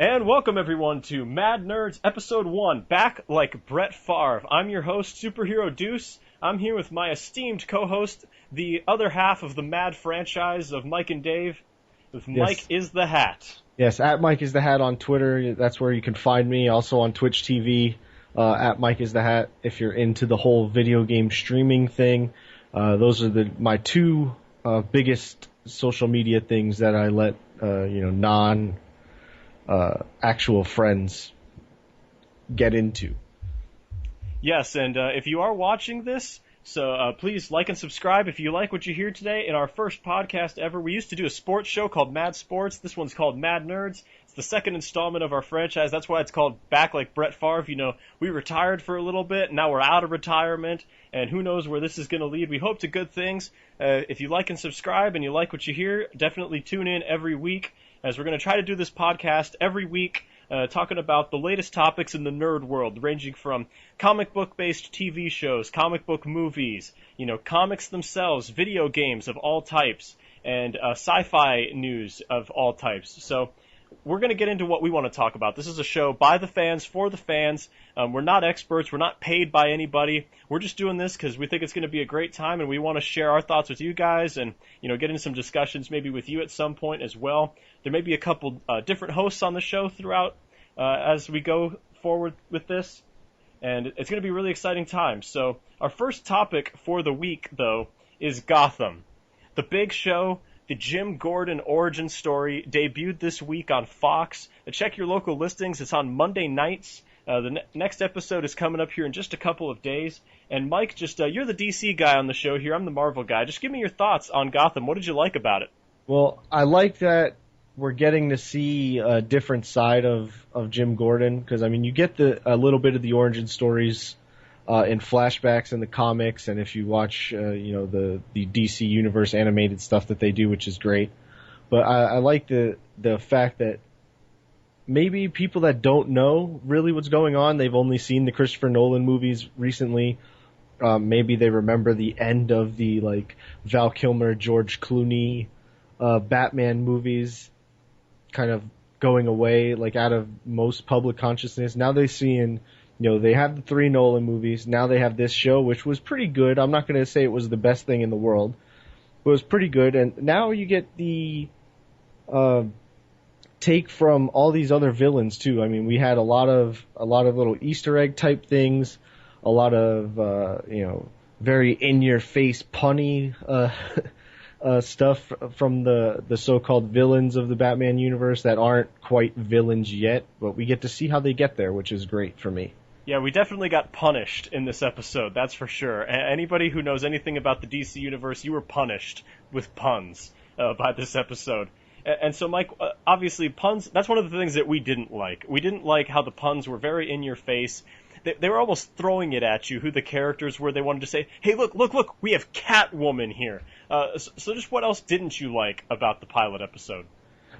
And welcome everyone to Mad Nerds Episode 1, back like Brett Favre. I'm your host, Superhero Deuce. I'm here with my esteemed co-host, the other half of the Mad franchise of Mike and Dave, with Mike is the Hat. Yes, at Mike is the Hat on Twitter. That's where you can find me. Also on Twitch TV, at Mike is the Hat. If you're into the whole video game streaming thing, those are my two biggest social media things that I let actual friends get into. Yes, and if you are watching this, so please like and subscribe if you like what you hear today. In our first podcast ever, we used to do a sports show called Mad Sports. This one's called Mad Nerds. It's the second installment of our franchise. That's why it's called Back Like Brett Favre. You know, we retired for a little bit. Now we're out of retirement, and who knows where this is going to lead. We hope to good things. If you like and subscribe and you like what you hear, definitely tune in every week, as we're going to try to do this podcast every week, talking about the latest topics in the nerd world, ranging from comic book-based TV shows, comic book movies, comics themselves, video games of all types, and sci-fi news of all types. So we're going to get into what we want to talk about. This is a show by the fans, for the fans. We're not experts. We're not paid by anybody. We're just doing this because we think it's going to be a great time, and we want to share our thoughts with you guys and, get into some discussions maybe with you at some point as well. There may be a couple different hosts on the show throughout as we go forward with this, and it's going to be a really exciting time. So our first topic for the week, though, is Gotham. The big show, the Jim Gordon origin story, debuted this week on Fox. Check your local listings. It's on Monday nights. The next episode is coming up here in just a couple of days. And Mike, you're the DC guy on the show here. I'm the Marvel guy. Just give me your thoughts on Gotham. What did you like about it? Well, I like that we're getting to see a different side of Jim Gordon, because, you get a little bit of the origin stories in flashbacks in the comics, and if you watch, the DC Universe animated stuff that they do, which is great. But I like the fact that maybe people that don't know really what's going on, they've only seen the Christopher Nolan movies recently. Maybe they remember the end of the Val Kilmer, George Clooney Batman movies kind of going away out of most public consciousness. Now they're seeing, they have the 3 Nolan movies. Now they have this show, which was pretty good. I'm not going to say it was the best thing in the world, but it was pretty good. And now you get the take from all these other villains too. We had a lot of little Easter egg type things, a lot of very in your face punny stuff from the so-called villains of the Batman universe that aren't quite villains yet, but we get to see how they get there, which is great for me. Yeah, we definitely got punished in this episode, that's for sure. Anybody who knows anything about the DC universe, you were punished with puns by this episode. And so, Mike, obviously puns, that's one of the things that we didn't like. We didn't like how the puns were very in your face. They were almost throwing it at you, who the characters were. They wanted to say, hey, look, we have Catwoman here. So just what else didn't you like about the pilot episode?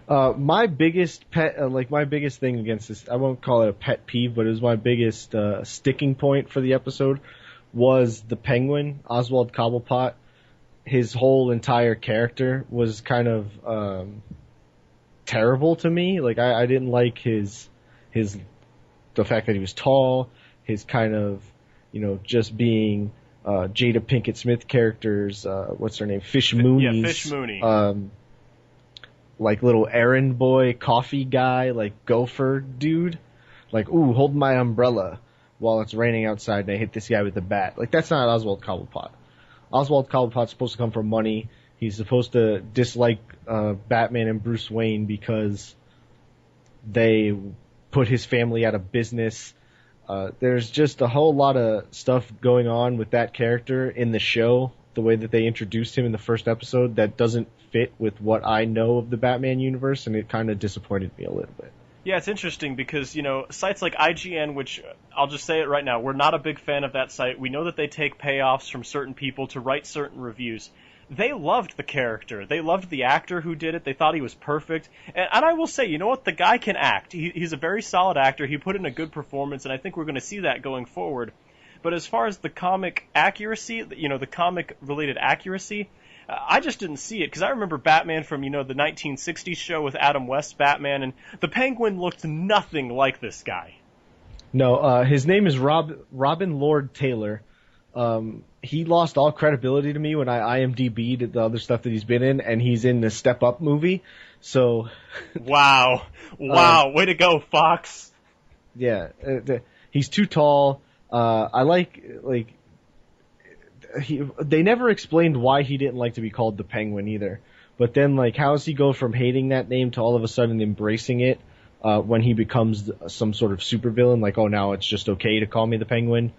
My biggest my biggest thing against this, I won't call it a pet peeve, but it was my biggest sticking point for the episode, was the Penguin, Oswald Cobblepot. His whole entire character was kind of terrible to me. I didn't like the fact that he was tall, his kind of, just being Jada Pinkett Smith characters, what's her name? Fish Mooney's. Yeah, Fish Mooney. Little errand boy, coffee guy, gopher dude. Ooh, hold my umbrella while it's raining outside and I hit this guy with a bat. That's not Oswald Cobblepot. Oswald Cobblepot's supposed to come from money. He's supposed to dislike Batman and Bruce Wayne because they put his family out of business. There's just a whole lot of stuff going on with that character in the show, the way that they introduced him in the first episode, that doesn't fit with what I know of the Batman universe, and it kind of disappointed me a little bit. Yeah, it's interesting because, sites like IGN, which I'll just say it right now, we're not a big fan of that site. We know that they take payoffs from certain people to write certain reviews. They loved the character. They loved the actor who did it. They thought he was perfect. And I will say, you know what? The guy can act. He's a very solid actor. He put in a good performance, and I think we're going to see that going forward. But as far as the comic accuracy, the comic-related accuracy, I just didn't see it, because I remember Batman from, the 1960s show with Adam West's Batman, and the Penguin looked nothing like this guy. No, his name is Robin Lord Taylor. He lost all credibility to me when I IMDb'd the other stuff that he's been in, and he's in the Step Up movie. So, wow, way to go, Fox. Yeah, he's too tall. They never explained why he didn't like to be called the Penguin either. But then, how does he go from hating that name to all of a sudden embracing it when he becomes some sort of supervillain? Like, oh, now it's just okay to call me the Penguin.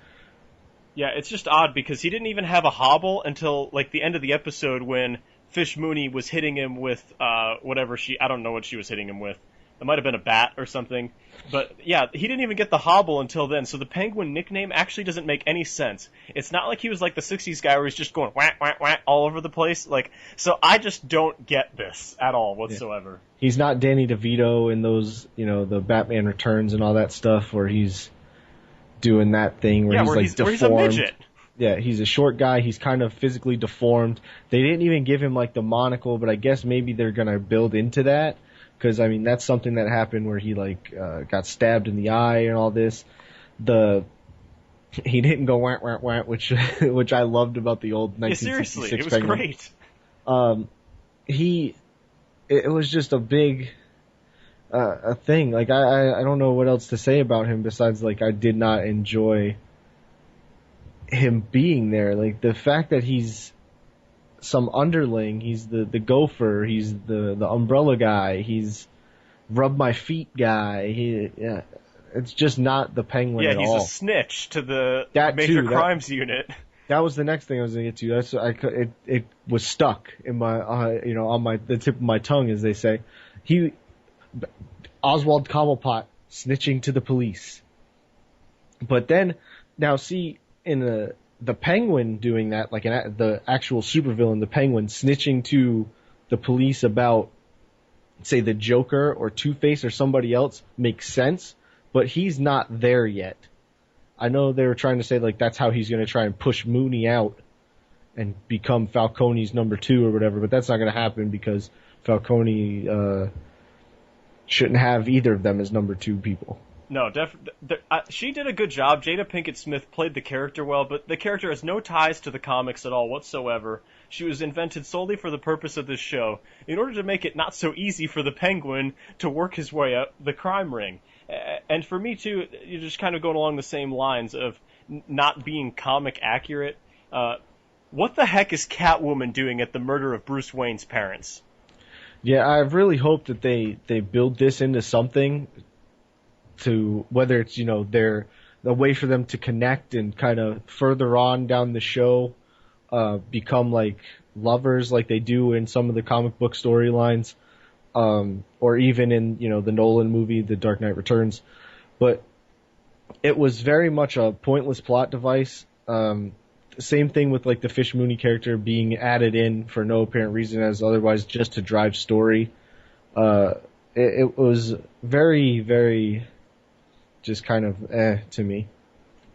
Yeah, it's just odd because he didn't even have a hobble until the end of the episode when Fish Mooney was hitting him with I don't know what she was hitting him with. It might have been a bat or something. But yeah, he didn't even get the hobble until then. So the Penguin nickname actually doesn't make any sense. It's not like he was like the 60s guy where he's just going whack, whack, whack all over the place. So I just don't get this at all whatsoever. Yeah. He's not Danny DeVito in those, the Batman Returns and all that stuff where he's doing that thing where he's deformed. Where he's a midget. Yeah, he's a short guy. He's kind of physically deformed. They didn't even give him the monocle, but I guess maybe they're going to build into that. Because, that's something that happened where he, got stabbed in the eye and all this. He didn't go wah, wah, wah, which I loved about the old 1966 seriously, it was Penguin. Great. It was just a big, a thing. I don't know what else to say about him besides, I did not enjoy him being there. The fact that he's some underling, he's the gopher, he's the umbrella guy, he's rub my feet guy. It's just not the Penguin at all. Yeah, he's a snitch to the major crimes unit. That was the next thing I was going to get to. It was stuck in my on the tip of my tongue, as they say. Oswald Cobblepot snitching to the police. But then now see in the Penguin doing that, the actual supervillain, the Penguin, snitching to the police about, say, the Joker or Two-Face or somebody else makes sense, but he's not there yet. I know they were trying to say, that's how he's going to try and push Mooney out and become Falcone's number 2 or whatever, but that's not going to happen because Falcone shouldn't have either of them as number 2 people. No, she did a good job. Jada Pinkett Smith played the character well, but the character has no ties to the comics at all whatsoever. She was invented solely for the purpose of this show, in order to make it not so easy for the Penguin to work his way up the crime ring. And for me, too, you're just kind of going along the same lines of not being comic accurate. What the heck is Catwoman doing at the murder of Bruce Wayne's parents? Yeah, I really hope that they build this into something to, whether it's, they're a way for them to connect and kind of further on down the show, become lovers like they do in some of the comic book storylines, or even in, the Nolan movie, The Dark Knight Returns. But it was very much a pointless plot device. Same thing with the Fish Mooney character being added in for no apparent reason as otherwise just to drive story. It was very, very just kind of to me.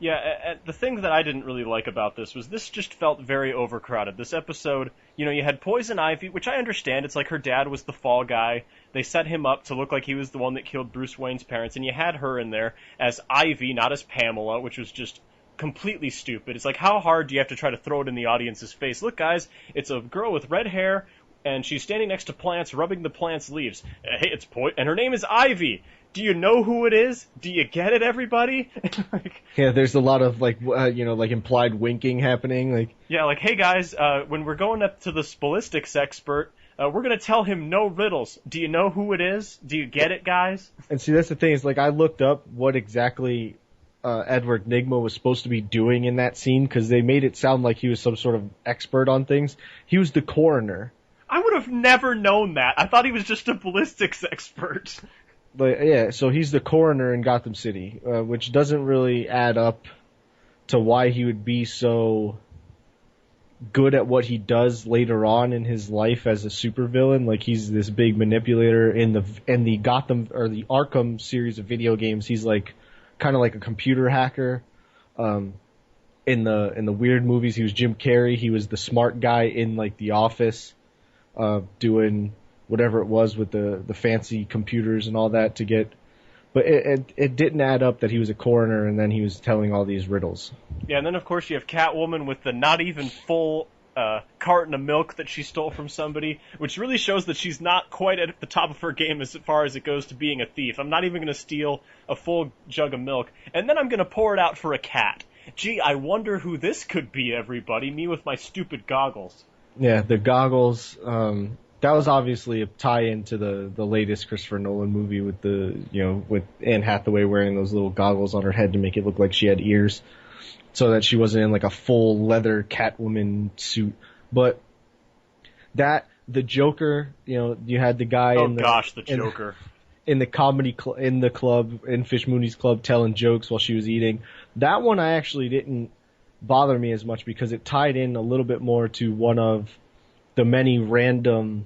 Yeah, the thing that I didn't really like about this was this just felt very overcrowded. This episode, you had Poison Ivy, which I understand. It's her dad was the fall guy. They set him up to look like he was the one that killed Bruce Wayne's parents, and you had her in there as Ivy, not as Pamela, which was just completely stupid. It's how hard do you have to try to throw it in the audience's face? Look, guys, it's a girl with red hair, and she's standing next to plants, rubbing the plants' leaves. Hey, and her name is Ivy. Do you know who it is? Do you get it, everybody? Yeah, there's a lot of implied winking happening. Yeah, hey guys, when we're going up to the ballistics expert, we're gonna tell him no riddles. Do you know who it is? Do you get it, guys? And see, that's the thing is I looked up what exactly Edward Nygma was supposed to be doing in that scene because they made it sound like he was some sort of expert on things. He was the coroner. I would have never known that. I thought he was just a ballistics expert. But yeah, so he's the coroner in Gotham City, which doesn't really add up to why he would be so good at what he does later on in his life as a supervillain. He's this big manipulator in the Gotham or the Arkham series of video games. He's kind of like a computer hacker. in the weird movies, he was Jim Carrey. He was the smart guy in like The Office, doing whatever it was with the fancy computers and all that to get. But it didn't add up that he was a coroner and then he was telling all these riddles. Yeah, and then of course you have Catwoman with the not even full carton of milk that she stole from somebody, which really shows that she's not quite at the top of her game as far as it goes to being a thief. I'm not even going to steal a full jug of milk, and then I'm going to pour it out for a cat. Gee, I wonder who this could be, everybody. Me with my stupid goggles. Yeah, the goggles. That was obviously a tie-in to the latest Christopher Nolan movie with with Anne Hathaway wearing those little goggles on her head to make it look like she had ears, so that she wasn't in like a full leather Catwoman suit. But the Joker, you had the guy the Joker in the comedy in the club, in Fish Mooney's club, telling jokes while she was eating. That one I actually didn't bother me as much because it tied in a little bit more to one of the many random,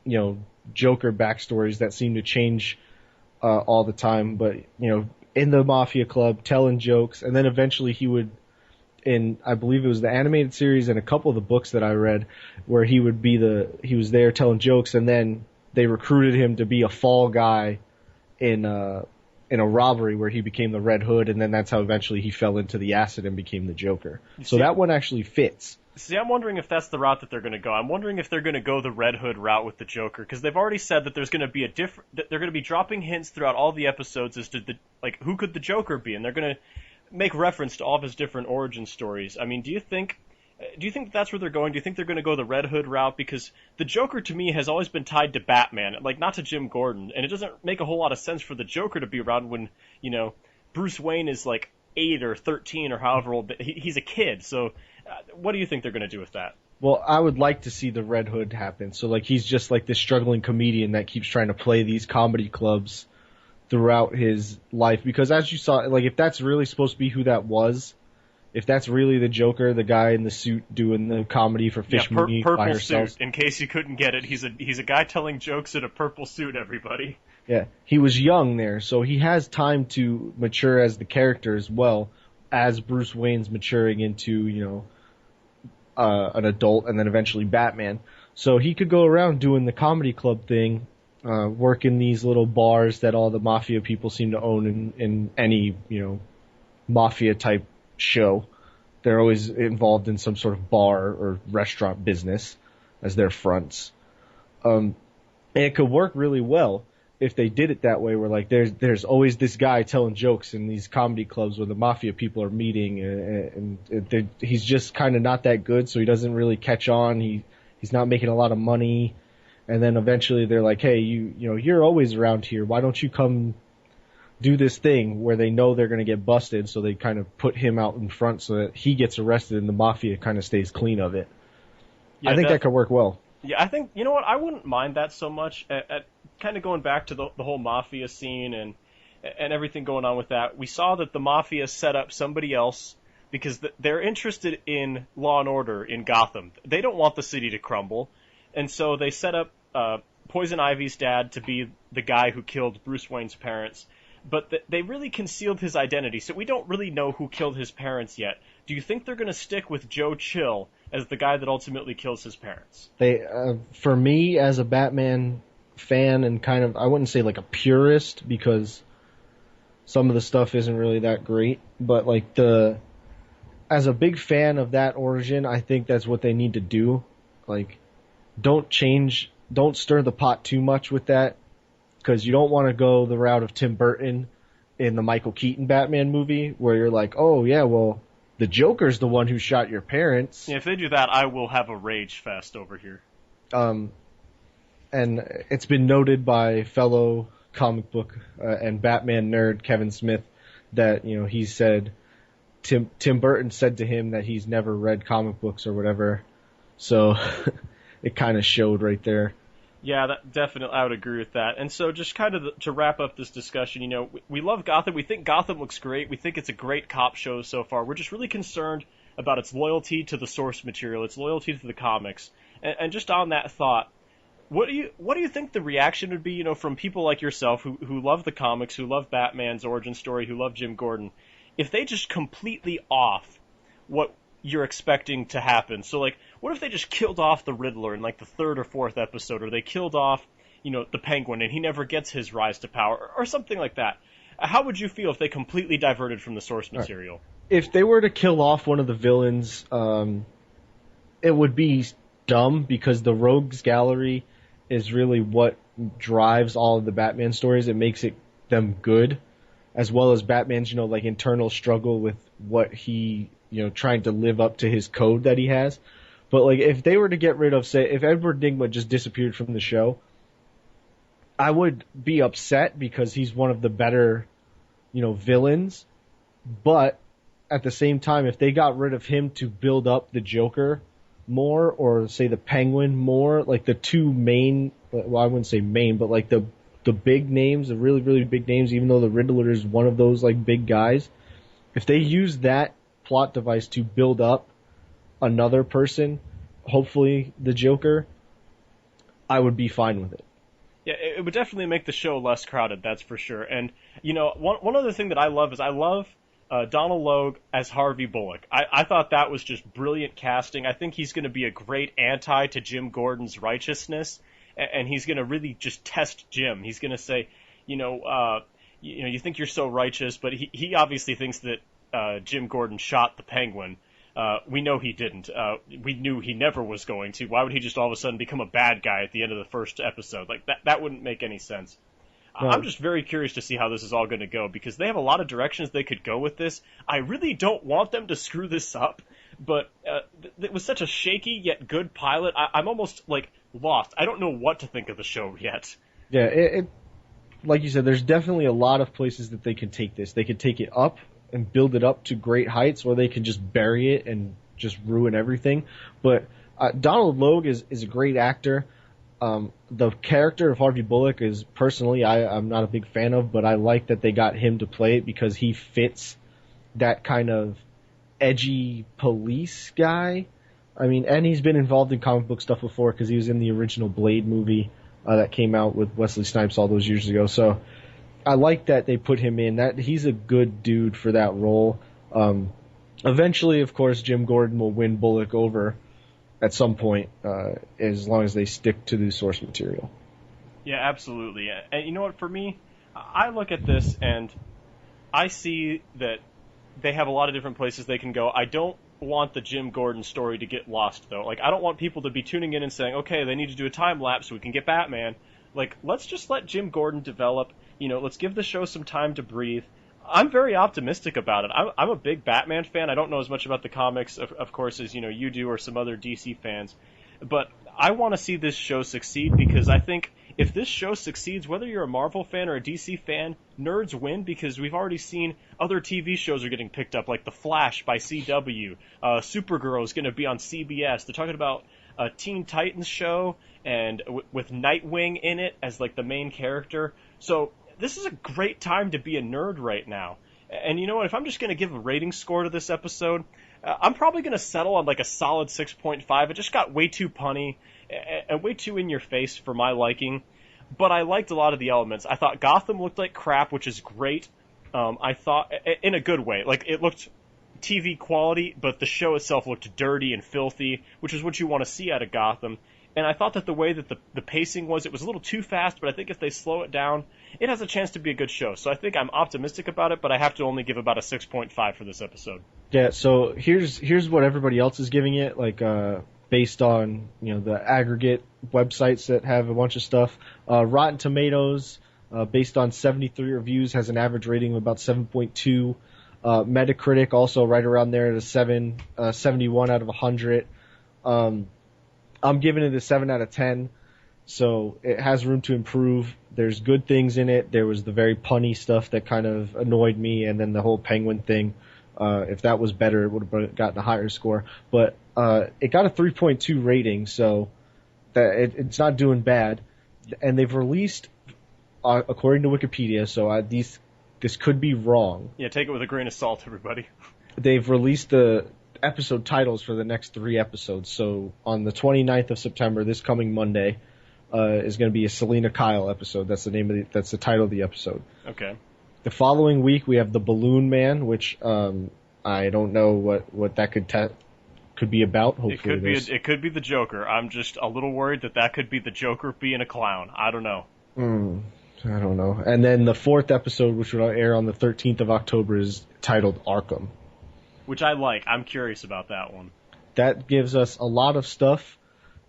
Joker backstories that seem to change all the time. But, in the Mafia Club, telling jokes, and then eventually he would, I believe it was the animated series and a couple of the books that I read, where he was there telling jokes, and then they recruited him to be a fall guy in a robbery where he became the Red Hood, and then that's how eventually he fell into the acid and became the Joker. So that one actually fits. See, I'm wondering if that's the route that they're going to go. I'm wondering if they're going to go the Red Hood route with the Joker, because they've already said that there's going to be they're going to be dropping hints throughout all the episodes as to who could the Joker be, and they're going to make reference to all of his different origin stories. I mean, do you think that's where they're going? Do you think they're going to go the Red Hood route? Because the Joker, to me, has always been tied to Batman, not to Jim Gordon. And it doesn't make a whole lot of sense for the Joker to be around when, Bruce Wayne is 8 or 13 or however old. He's a kid. So what do you think they're going to do with that? Well, I would like to see the Red Hood happen. So, he's just this struggling comedian that keeps trying to play these comedy clubs throughout his life. Because as you saw, if that's really supposed to be who that was, if that's really the Joker, the guy in the suit doing the comedy for Fish Mooney by herself. Suit. In case you couldn't get it, he's a guy telling jokes in a purple suit. Everybody. Yeah, he was young there, so he has time to mature as the character as well as Bruce Wayne's maturing into an adult and then eventually Batman. So he could go around doing the comedy club thing, work in these little bars that all the mafia people seem to own in any mafia type show. They're always involved in some sort of bar or restaurant business as their fronts. And it could work really well if they did it that way, where there's always this guy telling jokes in these comedy clubs where the mafia people are meeting, and he's just kind of not that good, so he doesn't really catch on. He's not making a lot of money, and then eventually they're like, hey, you're always around here. Why don't you come do this thing, where they know they're going to get busted, so they kind of put him out in front so that he gets arrested and the mafia kind of stays clean of it. Yeah, I think that could work well. Yeah, I think, I wouldn't mind that so much. At kind of going back to the whole mafia scene and everything going on with that, we saw that the mafia set up somebody else because they're interested in law and order in Gotham. They don't want the city to crumble, and so they set up Poison Ivy's dad to be the guy who killed Bruce Wayne's parents. But they really concealed his identity, so we don't really know who killed his parents yet. Do you think they're going to stick with Joe Chill as the guy that ultimately kills his parents? For me, as a Batman fan and kind of, I wouldn't say a purist, because some of the stuff isn't really that great, but as a big fan of that origin, I think that's what they need to do. Don't stir the pot too much with that, because you don't want to go the route of Tim Burton in the Michael Keaton Batman movie, where you're like, oh yeah, well, the Joker's the one who shot your parents. Yeah, if they do that, I will have a rage fest over here. And it's been noted by fellow comic book and Batman nerd Kevin Smith that he said Tim Burton said to him that he's never read comic books or whatever, so it kind of showed right there. Yeah, that definitely, I would agree with that. And so just kind of to wrap up this discussion, we love Gotham. We think Gotham looks great. We think it's a great cop show so far. We're just really concerned about its loyalty to the source material, its loyalty to the comics. And just on that thought, what do you think the reaction would be, from people like yourself who love the comics, who love Batman's origin story, who love Jim Gordon, if they just completely off what you're expecting to happen. So, like, what if they just killed off the Riddler in, like, the third or fourth episode, or they killed off, the Penguin, and he never gets his rise to power, or something like that? How would you feel if they completely diverted from the source material? Right. If they were to kill off one of the villains, it would be dumb, because the Rogues Gallery is really what drives all of the Batman stories. It makes them good, as well as Batman's, like, internal struggle with what he, trying to live up to his code that he has. But, like, if they were to get rid of, say, if Edward Nygma just disappeared from the show, I would be upset, because he's one of the better, villains. But at the same time, if they got rid of him to build up the Joker more, or say the Penguin more, like the two main, well, I wouldn't say main, but like the big names, the really, really big names, even though the Riddler is one of those, like, big guys, if they use that plot device to build up another person, hopefully the Joker, I would be fine with it. Yeah, it would definitely make the show less crowded, that's for sure. And, one other thing that I love is I love Donald Logue as Harvey Bullock. I thought that was just brilliant casting. I think he's going to be a great anti to Jim Gordon's righteousness, and he's going to really just test Jim. He's going to say, you think you're so righteous, but he obviously thinks that Jim Gordon shot the Penguin. We know he didn't. We knew he never was going to. Why would he just all of a sudden become a bad guy at the end of the first episode? Like, that wouldn't make any sense. No. I'm just very curious to see how this is all going to go, because they have a lot of directions they could go with this. I really don't want them to screw this up, but it was such a shaky yet good pilot. I'm almost, like, lost. I don't know what to think of the show yet. Yeah, it like you said, there's definitely a lot of places that they can take this. They could take it up and build it up to great heights, or they can just bury it and just ruin everything. But Donald Logue is a great actor. The character of Harvey Bullock is, personally, I'm not a big fan of, but I like that they got him to play it, because he fits that kind of edgy police guy. I mean, and he's been involved in comic book stuff before, because he was in the original Blade movie that came out with Wesley Snipes all those years ago. So I like that they put him in. That he's a good dude for that role. Eventually, of course, Jim Gordon will win Bullock over at some point, as long as they stick to the source material. Yeah, absolutely. And you know what, for me, I look at this and I see that they have a lot of different places they can go. I don't want the Jim Gordon story to get lost, though. Like, I don't want people to be tuning in and saying, okay, they need to do a time lapse so we can get Batman. Like, let's just let Jim Gordon develop. Let's give the show some time to breathe. I'm very optimistic about it. I'm a big Batman fan. I don't know as much about the comics, of course, as you do, or some other DC fans. But I want to see this show succeed, because I think if this show succeeds, whether you're a Marvel fan or a DC fan, nerds win, because we've already seen other TV shows are getting picked up, like The Flash by CW. Supergirl is going to be on CBS. They're talking about a Teen Titans show, and with Nightwing in it as, like, the main character. So this is a great time to be a nerd right now. And you know what? If I'm just going to give a rating score to this episode, I'm probably going to settle on, like, a solid 6.5. It just got way too punny and way too in your face for my liking. But I liked a lot of the elements. I thought Gotham looked like crap, which is great. I thought, in a good way. Like, it looked TV quality, but the show itself looked dirty and filthy, which is what you want to see out of Gotham. And I thought that the way that the pacing was, it was a little too fast, but I think if they slow it down, it has a chance to be a good show. So I think I'm optimistic about it, but I have to only give about a 6.5 for this episode. Yeah, so here's what everybody else is giving it, like, based on, the aggregate websites that have a bunch of stuff. Rotten Tomatoes, based on 73 reviews, has an average rating of about 7.2. Metacritic, also right around there at a 71 out of 100. I'm giving it a 7 out of 10, so it has room to improve. There's good things in it. There was the very punny stuff that kind of annoyed me, and then the whole Penguin thing. If that was better, it would have gotten a higher score. But it got a 3.2 rating, so that it's not doing bad. And they've released, according to Wikipedia, so this could be wrong. Yeah, take it with a grain of salt, everybody. They've released the episode titles for the next 3 episodes. So on the 29th of September, this coming Monday, is going to be a Selena Kyle episode. That's the title of the episode. Okay. The following week we have The Balloon Man, which I'm I don't know what that could be about. Hopefully, it could be the Joker. I'm just a little worried that could be the Joker being a clown. I don't know. I don't know. And then the 4th episode, which will air on the 13th of October, is titled Arkham. Which I like. I'm curious about that one. That gives us a lot of stuff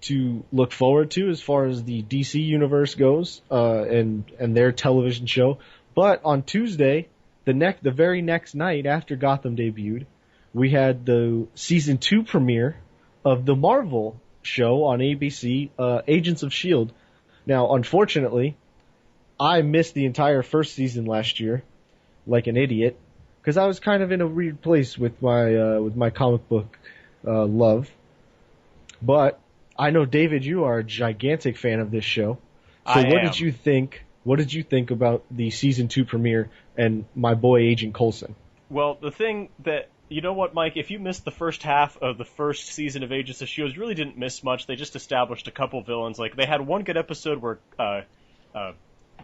to look forward to as far as the DC universe goes, and their television show. But on Tuesday, the very next night after Gotham debuted, we had the season 2 premiere of the Marvel show on ABC, Agents of S.H.I.E.L.D. Now, unfortunately, I missed the entire first season last year, like an idiot, because I was kind of in a weird place with my comic book love. But I know, David, you are a gigantic fan of this show. So what did you think? What did you think about the season 2 premiere and my boy Agent Coulson? Well, the thing that, you know what, Mike, if you missed the first half of the first season of Agents of S.H.I.E.L.D., you really didn't miss much. They just established a couple villains. Like, they had one good episode where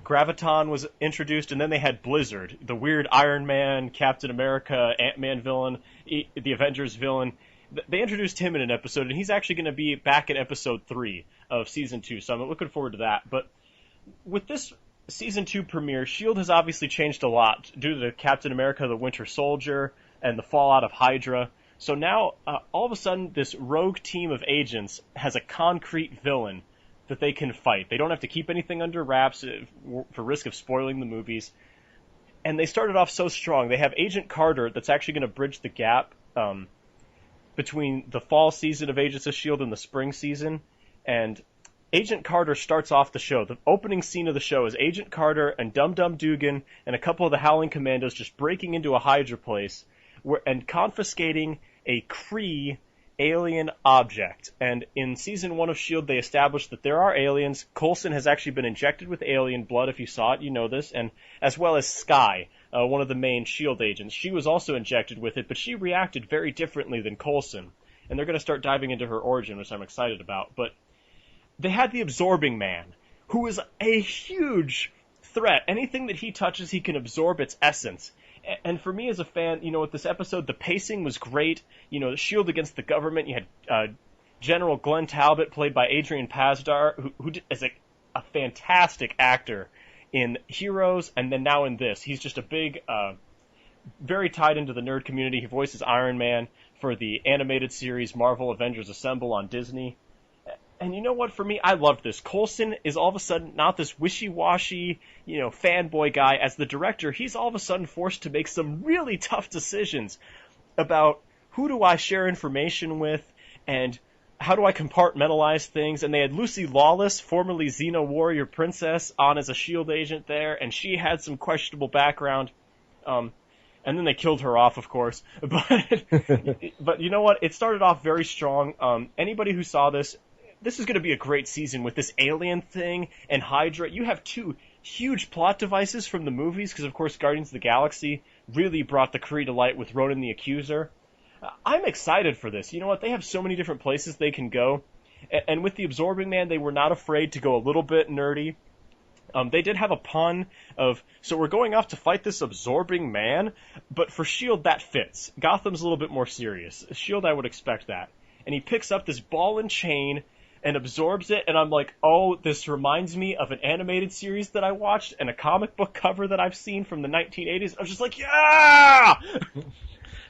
Graviton was introduced, and then they had Blizzard, the weird Iron Man, Captain America, Ant-Man villain, the Avengers villain. They introduced him in an episode, and he's actually going to be back in episode 3 of season 2, so I'm looking forward to that. But with this season 2 premiere, S.H.I.E.L.D. has obviously changed a lot due to Captain America, the Winter Soldier, and the fallout of Hydra. So now, all of a sudden, this rogue team of agents has a concrete villain that they can fight. They don't have to keep anything under wraps for risk of spoiling the movies. And they started off so strong. They have Agent Carter that's actually going to bridge the gap between the fall season of Agents of S.H.I.E.L.D. and the spring season. And Agent Carter starts off the show. The opening scene of the show is Agent Carter and Dum Dum Dugan and a couple of the Howling Commandos just breaking into a Hydra place and confiscating a Kree alien object. And in season 1 of S.H.I.E.L.D., they established that there are aliens. Coulson has actually been injected with alien blood. If you saw it, you know this. And as well as Skye, one of the main S.H.I.E.L.D. agents. She was also injected with it, but she reacted very differently than Coulson. And they're going to start diving into her origin, which I'm excited about. But they had the Absorbing Man, who is a huge threat. Anything that he touches, he can absorb its essence. And for me as a fan, you know, with this episode, the pacing was great. You know, the S.H.I.E.L.D. against the government. You had General Glenn Talbot, played by Adrian Pasdar, who is a fantastic actor in Heroes, and then now in this. He's just a big, very tied into the nerd community. He voices Iron Man for the animated series Marvel Avengers Assemble on Disney. And you know what, for me, I loved this. Coulson is all of a sudden not this wishy-washy, you know, fanboy guy. As the director, he's all of a sudden forced to make some really tough decisions about who do I share information with and how do I compartmentalize things. And they had Lucy Lawless, formerly Xena Warrior Princess, on as a S.H.I.E.L.D. agent there, and she had some questionable background. And then they killed her off, of course. But you know what? It started off very strong. Anybody who saw this is going to be a great season with this alien thing and Hydra. You have two huge plot devices from the movies, because of course Guardians of the Galaxy really brought the Kree to light with Ronan the Accuser. I'm excited for this. You know what? They have so many different places they can go. And with the Absorbing Man, they were not afraid to go a little bit nerdy. They did have a pun of, so we're going off to fight this Absorbing Man, but for S.H.I.E.L.D. that fits. Gotham's a little bit more serious. S.H.I.E.L.D. I would expect that. And he picks up this ball and chain and absorbs it, and I'm like, oh, this reminds me of an animated series that I watched and a comic book cover that I've seen from the 1980s. I was just like, yeah!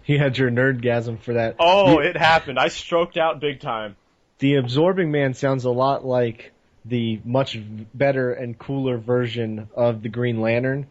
You had your nerdgasm for that. Oh, it happened. I stroked out big time. The Absorbing Man sounds a lot like the much better and cooler version of the Green Lantern,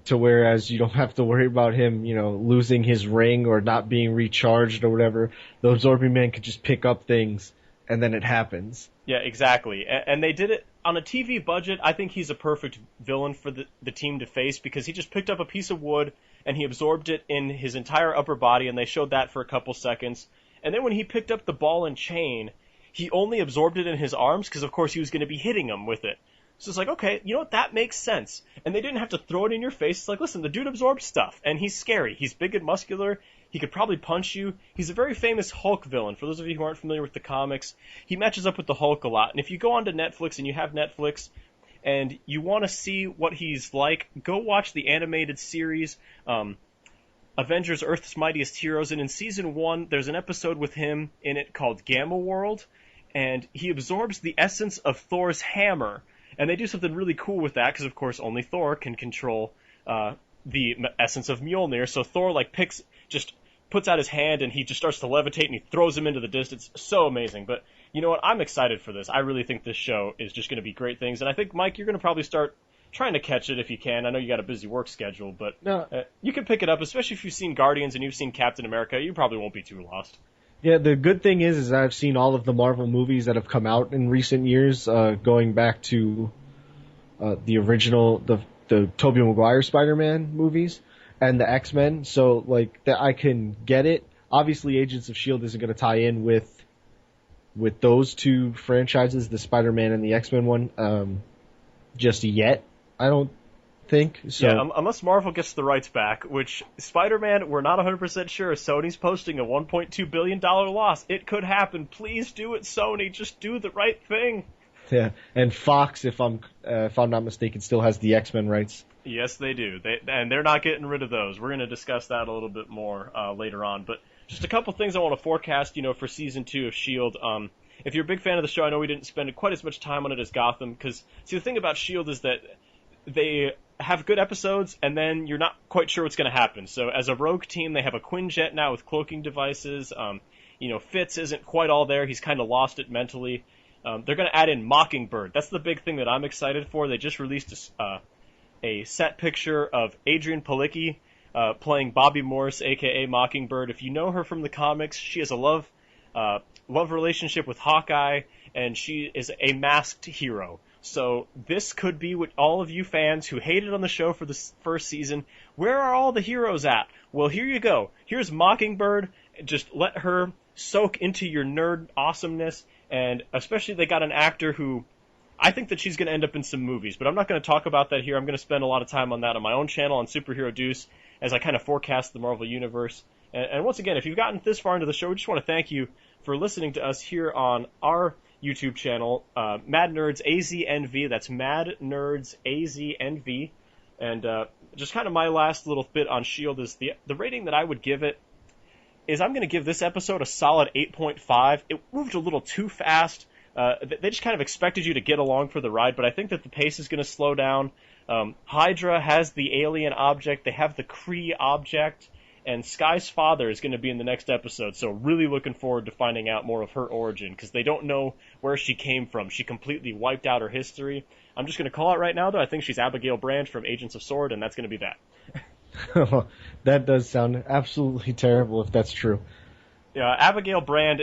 to whereas you don't have to worry about him, you know, losing his ring or not being recharged or whatever. The Absorbing Man could just pick up things, and then it happens. Yeah, exactly. And they did it on a TV budget. I think he's a perfect villain for the team to face, because he just picked up a piece of wood and he absorbed it in his entire upper body, and they showed that for a couple seconds. And then when he picked up the ball and chain, he only absorbed it in his arms, because of course he was going to be hitting him with it. So it's like, okay, you know what, that makes sense. And they didn't have to throw it in your face. It's like, listen, the dude absorbs stuff, and he's scary. He's big and muscular. He could probably punch you. He's a very famous Hulk villain. For those of you who aren't familiar with the comics, he matches up with the Hulk a lot. And if you go onto Netflix, and you have Netflix, and you want to see what he's like, go watch the animated series. Avengers Earth's Mightiest Heroes, and in season 1, there's an episode with him in it called Gamma World, and he absorbs the essence of Thor's hammer. And they do something really cool with that, because of course only Thor can control the essence of Mjolnir. So Thor just puts out his hand and he just starts to levitate and he throws him into the distance. So amazing. But you know what? I'm excited for this. I really think this show is just going to be great things. And I think, Mike, you're going to probably start trying to catch it if you can. I know you got a busy work schedule, but you can pick it up, especially if you've seen Guardians and you've seen Captain America. You probably won't be too lost. Yeah, the good thing is I've seen all of the Marvel movies that have come out in recent years, going back to the original, the Tobey Maguire Spider-Man movies and the X-Men, so like that I can get it. Obviously, Agents of S.H.I.E.L.D. isn't going to tie in with those two franchises, the Spider-Man and the X-Men one, just yet, I don't think. So. Yeah, unless Marvel gets the rights back, which Spider-Man, we're not 100% sure. Sony's posting a $1.2 billion loss. It could happen. Please do it, Sony. Just do the right thing. Yeah, and Fox, if I'm not mistaken, still has the X-Men rights. Yes, they do. And they're not getting rid of those. We're going to discuss that a little bit more later on. But just a couple things I want to forecast, for season 2 of S.H.I.E.L.D. If you're a big fan of the show, I know we didn't spend quite as much time on it as Gotham, because, see, the thing about S.H.I.E.L.D. is that they have good episodes, and then you're not quite sure what's going to happen. So as a rogue team, they have a Quinjet now with cloaking devices. Fitz isn't quite all there. He's kind of lost it mentally. They're going to add in Mockingbird. That's the big thing that I'm excited for. They just released a set picture of Adrian Palicki playing Bobby Morse, a.k.a. Mockingbird. If you know her from the comics, she has a love relationship with Hawkeye, and she is a masked hero. So this could be what all of you fans who hated on the show for the first season, where are all the heroes at? Well, here you go. Here's Mockingbird. Just let her soak into your nerd awesomeness. And especially they got an actor who I think that she's going to end up in some movies. But I'm not going to talk about that here. I'm going to spend a lot of time on that on my own channel on Superhero Deuce as I kind of forecast the Marvel Universe. And once again, if you've gotten this far into the show, we just want to thank you for listening to us here on our YouTube channel, Mad Nerds AZNV. That's Mad Nerds AZNV. And just kind of my last little bit on S.H.I.E.L.D. is the rating that I would give it is I'm going to give this episode a solid 8.5. It moved a little too fast. They just kind of expected you to get along for the ride, but I think that the pace is going to slow down. Hydra has the alien object. They have the Kree object. And Sky's father is going to be in the next episode, so really looking forward to finding out more of her origin, because they don't know where she came from. She completely wiped out her history. I'm just going to call it right now, though. I think she's Abigail Brand from Agents of S.W.O.R.D., and that's going to be that. That does sound absolutely terrible if that's true. Yeah, Abigail Brand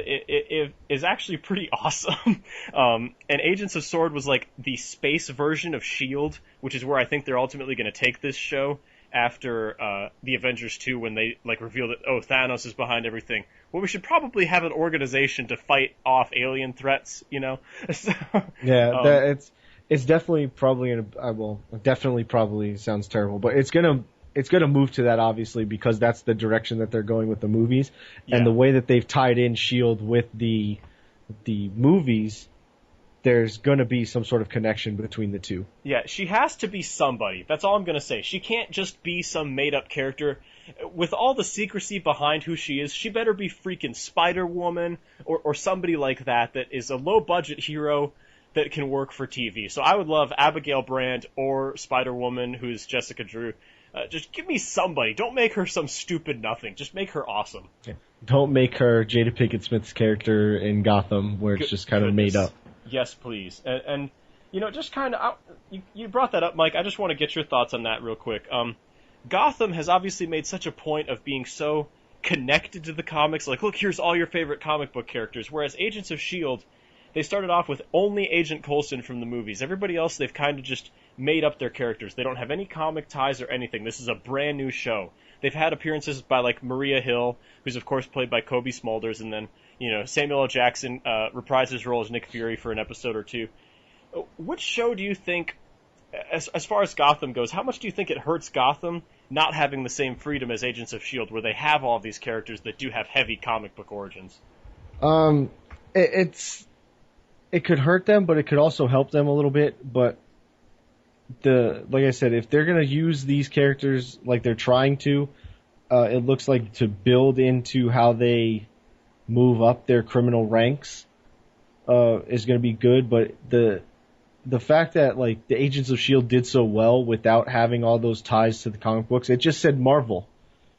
is actually pretty awesome. And Agents of S.W.O.R.D. was like the space version of S.H.I.E.L.D., which is where I think they're ultimately going to take this show. After the Avengers 2, when they reveal that Thanos is behind everything. Well, we should probably have an organization to fight off alien threats, So, yeah, it's definitely probably definitely probably sounds terrible, but it's gonna move to that, obviously, because that's the direction that they're going with the movies, and the way that they've tied in S.H.I.E.L.D. with the movies. There's going to be some sort of connection between the two. Yeah, she has to be somebody. That's all I'm going to say. She can't just be some made-up character. With all the secrecy behind who she is, she better be freaking Spider-Woman or somebody like that is a low-budget hero that can work for TV. So I would love Abigail Brand or Spider-Woman, who's Jessica Drew. Just give me somebody. Don't make her some stupid nothing. Just make her awesome. Yeah. Don't make her Jada Pinkett Smith's character in Gotham, where it's just kind of made up. Yes, please. And just kind of, you brought that up, Mike. I just want to get your thoughts on that real quick. Gotham has obviously made such a point of being so connected to the comics. Like, look, here's all your favorite comic book characters. Whereas Agents of S.H.I.E.L.D., they started off with only Agent Coulson from the movies. Everybody else, they've kind of just made up their characters. They don't have any comic ties or anything. This is a brand new show. They've had appearances by, Maria Hill, who's, of course, played by Kobe Smulders, and then Samuel L. Jackson reprised his role as Nick Fury for an episode or two. Which show do you think, as far as Gotham goes, how much do you think it hurts Gotham not having the same freedom as Agents of S.H.I.E.L.D., where they have all these characters that do have heavy comic book origins? It could hurt them, but it could also help them a little bit. But like I said, if they're going to use these characters like they're trying to, it looks like to build into how they move up their criminal ranks is going to be good. But the fact that like the Agents of S.H.I.E.L.D. did so well without having all those ties to the comic books, it just said Marvel.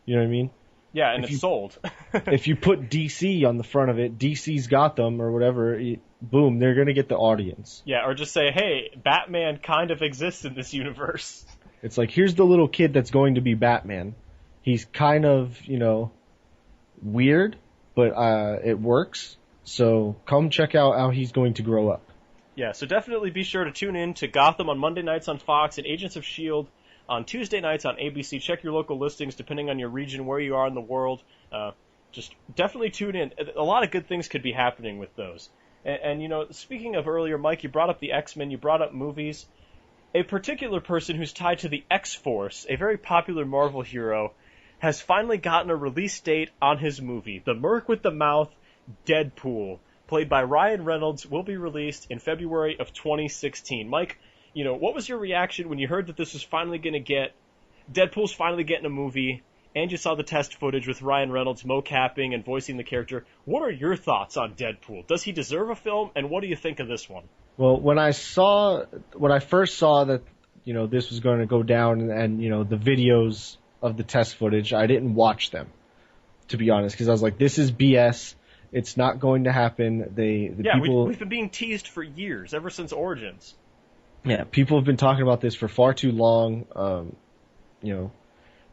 You know what I mean? Yeah, and it's sold. If you put DC on the front of it, DC's Gotham or whatever, boom, they're going to get the audience. Yeah, or just say, hey, Batman kind of exists in this universe. It's like, here's the little kid that's going to be Batman. He's kind of, weird, but it works. So come check out how he's going to grow up. Yeah, so definitely be sure to tune in to Gotham on Monday nights on Fox and Agents of S.H.I.E.L.D. on Tuesday nights on ABC. Check your local listings depending on your region, where you are in the world. Just definitely tune in. A lot of good things could be happening with those. And speaking of earlier, Mike, you brought up the X-Men, you brought up movies. A particular person who's tied to the X-Force, a very popular Marvel hero, has finally gotten a release date on his movie. The Merc with the Mouth, Deadpool, played by Ryan Reynolds, will be released in February of 2016. Mike, what was your reaction when you heard that this was finally going to get, Deadpool's finally getting a movie, and you saw the test footage with Ryan Reynolds mocapping and voicing the character? What are your thoughts on Deadpool? Does he deserve a film, and what do you think of this one? Well, when I first saw that, this was going to go down and the videos of the test footage, I didn't watch them, to be honest, because I was like, this is BS. It's not going to happen. We've been being teased for years, ever since Origins. Yeah, people have been talking about this for far too long,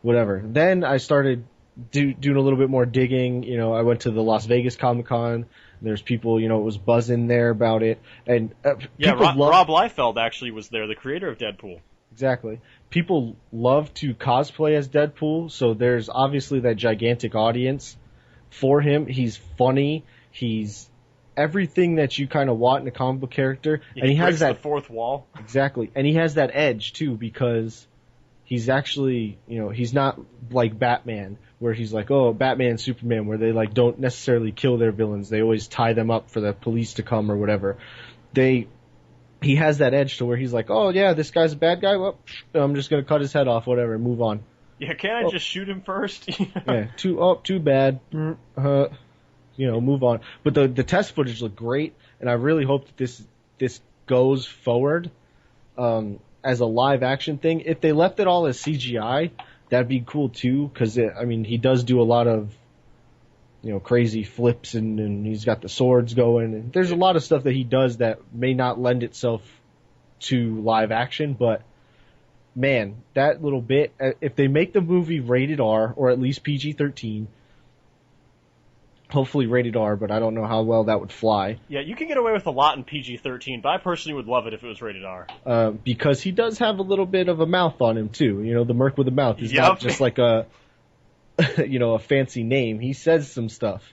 whatever. Then I started doing a little bit more digging. I went to the Las Vegas Comic-Con. There's people, it was buzzing there about it. And Rob Liefeld actually was there, the creator of Deadpool. Exactly. People love to cosplay as Deadpool, so there's obviously that gigantic audience for him. He's funny. He's everything that you kind of want in a comic book character. Yeah, and he has that the fourth wall. Exactly. And he has that edge, too, because he's actually, he's not like Batman, where he's like, oh, Batman and Superman, where they like don't necessarily kill their villains. They always tie them up for the police to come or whatever. He has that edge to where he's like, oh, yeah, this guy's a bad guy. Well, I'm just going to cut his head off, whatever, and move on. Yeah, can't I just shoot him first? Yeah, too bad. Move on. But the test footage looked great, and I really hope that this goes forward as a live action thing. If they left it all as CGI, that'd be cool too, because he does do a lot of crazy flips and he's got the swords going, and there's a lot of stuff that he does that may not lend itself to live action, but man, that little bit, if they make the movie rated R or at least PG-13, hopefully rated R, but I don't know how well that would fly. Yeah, you can get away with a lot in PG-13, but I personally would love it if it was rated R. Because he does have a little bit of a mouth on him too. The Merc with a mouth is not just like a a fancy name. He says some stuff.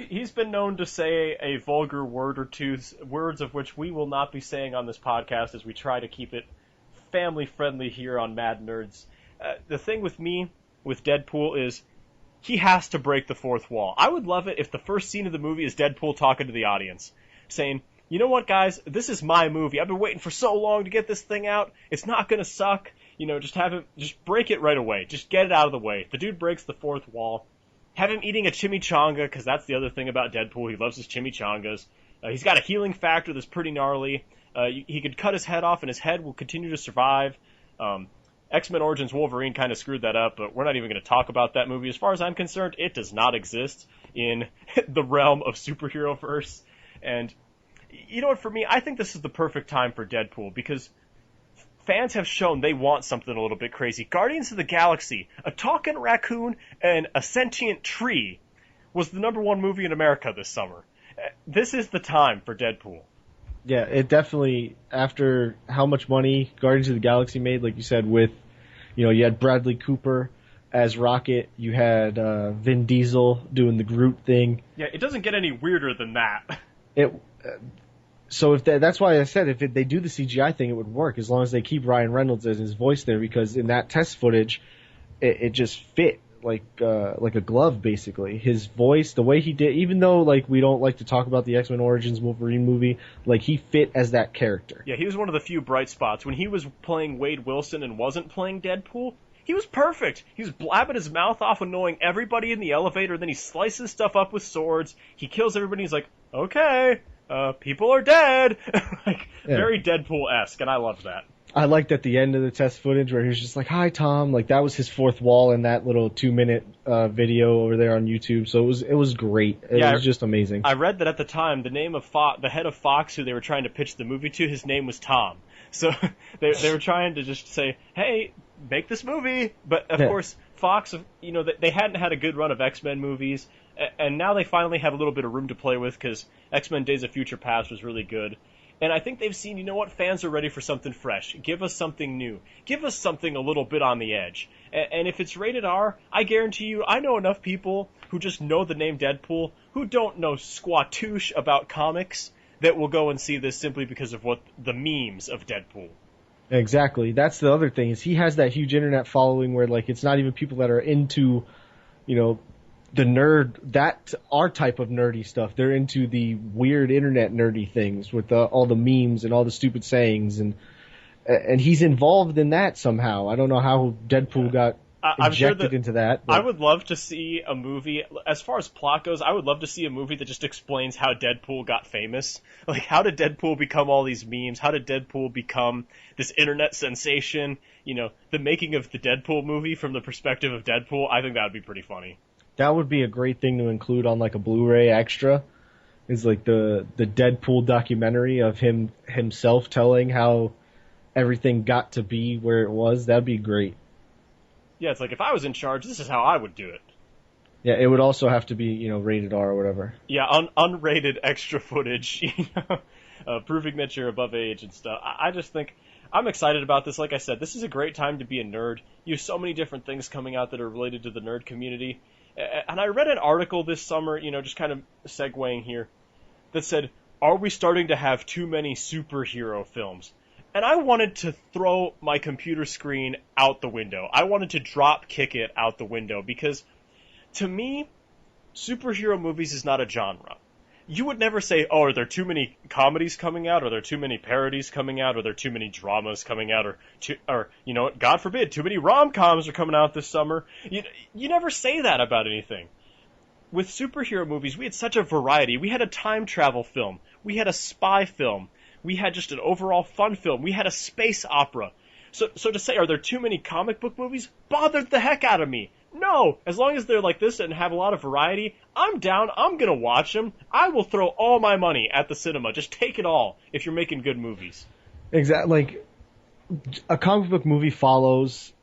He's been known to say a vulgar word or two, words of which we will not be saying on this podcast as we try to keep it family-friendly here on Mad Nerds. The thing with me, with Deadpool, is he has to break the fourth wall. I would love it if the first scene of the movie is Deadpool talking to the audience, saying, you know what, guys, this is my movie. I've been waiting for so long to get this thing out. It's not going to suck. Just break it right away. Just get it out of the way. The dude breaks the fourth wall. Have him eating a chimichanga, because that's the other thing about Deadpool. He loves his chimichangas. He's got a healing factor that's pretty gnarly. He could cut his head off, and his head will continue to survive. X-Men Origins Wolverine kind of screwed that up, but we're not even going to talk about that movie. As far as I'm concerned, it does not exist in the realm of superhero-verse. And you know what, for me, I think this is the perfect time for Deadpool, because fans have shown they want something a little bit crazy. Guardians of the Galaxy, a talking raccoon and a sentient tree, was the #1 movie in America this summer. This is the time for Deadpool. Yeah, it definitely, after how much money Guardians of the Galaxy made, like you said, with, you had Bradley Cooper as Rocket, you had Vin Diesel doing the Groot thing. Yeah, it doesn't get any weirder than that. So that's why I said if they do the CGI thing, it would work, as long as they keep Ryan Reynolds as his voice there, because in that test footage, it just fit like a glove, basically. His voice, the way he did, even though we don't like to talk about the X-Men Origins Wolverine movie, he fit as that character. Yeah, he was one of the few bright spots. When he was playing Wade Wilson and wasn't playing Deadpool, He was perfect. He was blabbing his mouth off, annoying everybody in the elevator. Then he slices stuff up with swords. He kills everybody. He's like, okay, people are dead. Like, Yeah. very Deadpool-esque, and I loved that. I liked at the end of the test footage where he was just like, "Hi, Tom." Like that was his fourth wall in that little 2-minute video over there on YouTube. So it was great. It was just amazing. I read that at the time, the name of the head of Fox, who they were trying to pitch the movie to, his name was Tom. So they were trying to just say, "Hey, make this movie." But of course, Fox, they hadn't had a good run of X-Men movies, and now they finally have a little bit of room to play with because X-Men: Days of Future Past was really good. And I think they've seen, you know what, fans are ready for something fresh. Give us something new. Give us something a little bit on the edge. And if it's rated R, I guarantee you, I know enough people who just know the name Deadpool, who don't know squatoosh about comics, that will go and see this simply because of what the memes of Deadpool. Exactly. That's the other thing, is he has that huge internet following where, like, it's not even people that are into, the nerd, that our type of nerdy stuff. They're into the weird internet nerdy things with all the memes and all the stupid sayings, and he's involved in that somehow. I don't know how Deadpool got injected into that. But I would love to see a movie, as far as plot goes, I would love to see a movie that just explains how Deadpool got famous. Like, how did Deadpool become all these memes? How did Deadpool become this internet sensation? The making of the Deadpool movie from the perspective of Deadpool, I think that would be pretty funny. That would be a great thing to include on like a Blu-ray extra, is like the Deadpool documentary of himself telling how everything got to be where it was. That'd be great. Yeah, it's like, if I was in charge, this is how I would do it. Yeah, it would also have to be, rated R or whatever. Yeah, unrated extra footage, proving that you're above age and stuff. I just think I'm excited about this. Like I said, this is a great time to be a nerd. You have so many different things coming out that are related to the nerd community. And I read an article this summer, just kind of segueing here, that said, are we starting to have too many superhero films? And I wanted to throw my computer screen out the window. I wanted to drop kick it out the window because, to me, superhero movies is not a genre. You would never say, oh, are there too many comedies coming out? Are there too many parodies coming out? Are there too many dramas coming out? Or God forbid, too many rom-coms are coming out this summer. You never say that about anything. With superhero movies, we had such a variety. We had a time travel film. We had a spy film. We had just an overall fun film. We had a space opera. So to say, are there too many comic book movies? Bothered the heck out of me. No, as long as they're like this and have a lot of variety, I'm down. I'm going to watch them. I will throw all my money at the cinema. Just take it all if you're making good movies. Exactly. Like, a comic book movie follows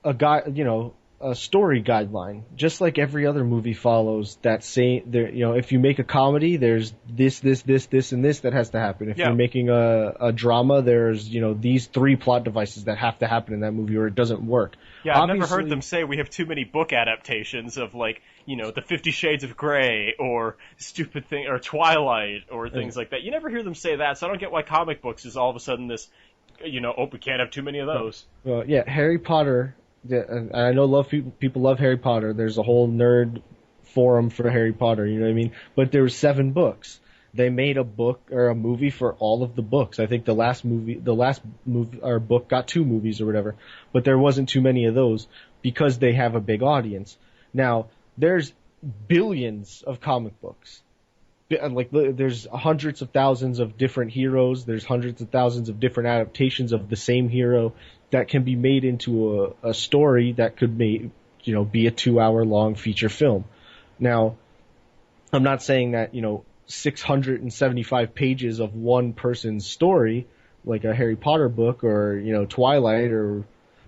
a story guideline, just like every other movie follows that same. If you make a comedy, there's this, and this that has to happen. If you're making a drama, there's these 3 plot devices that have to happen in that movie, or it doesn't work. Yeah, I've never heard them say we have too many book adaptations of the 50 Shades of Grey or stupid thing or Twilight or things like that. You never hear them say that, so I don't get why comic books is all of a sudden this, we can't have too many of those. Well, yeah, Harry Potter. And I know people love Harry Potter. There's a whole nerd forum for Harry Potter, you know what I mean? But there were 7 books. They made a book or a movie for all of the books. I think the last movie or book got 2 movies or whatever. But there wasn't too many of those because they have a big audience. Now, there's billions of comic books. Like, there's hundreds of thousands of different heroes. There's hundreds of thousands of different adaptations of the same hero that can be made into a story that could be a 2-hour long feature film. Now, I'm not saying that, 675 pages of one person's story, like a Harry Potter book or, Twilight or,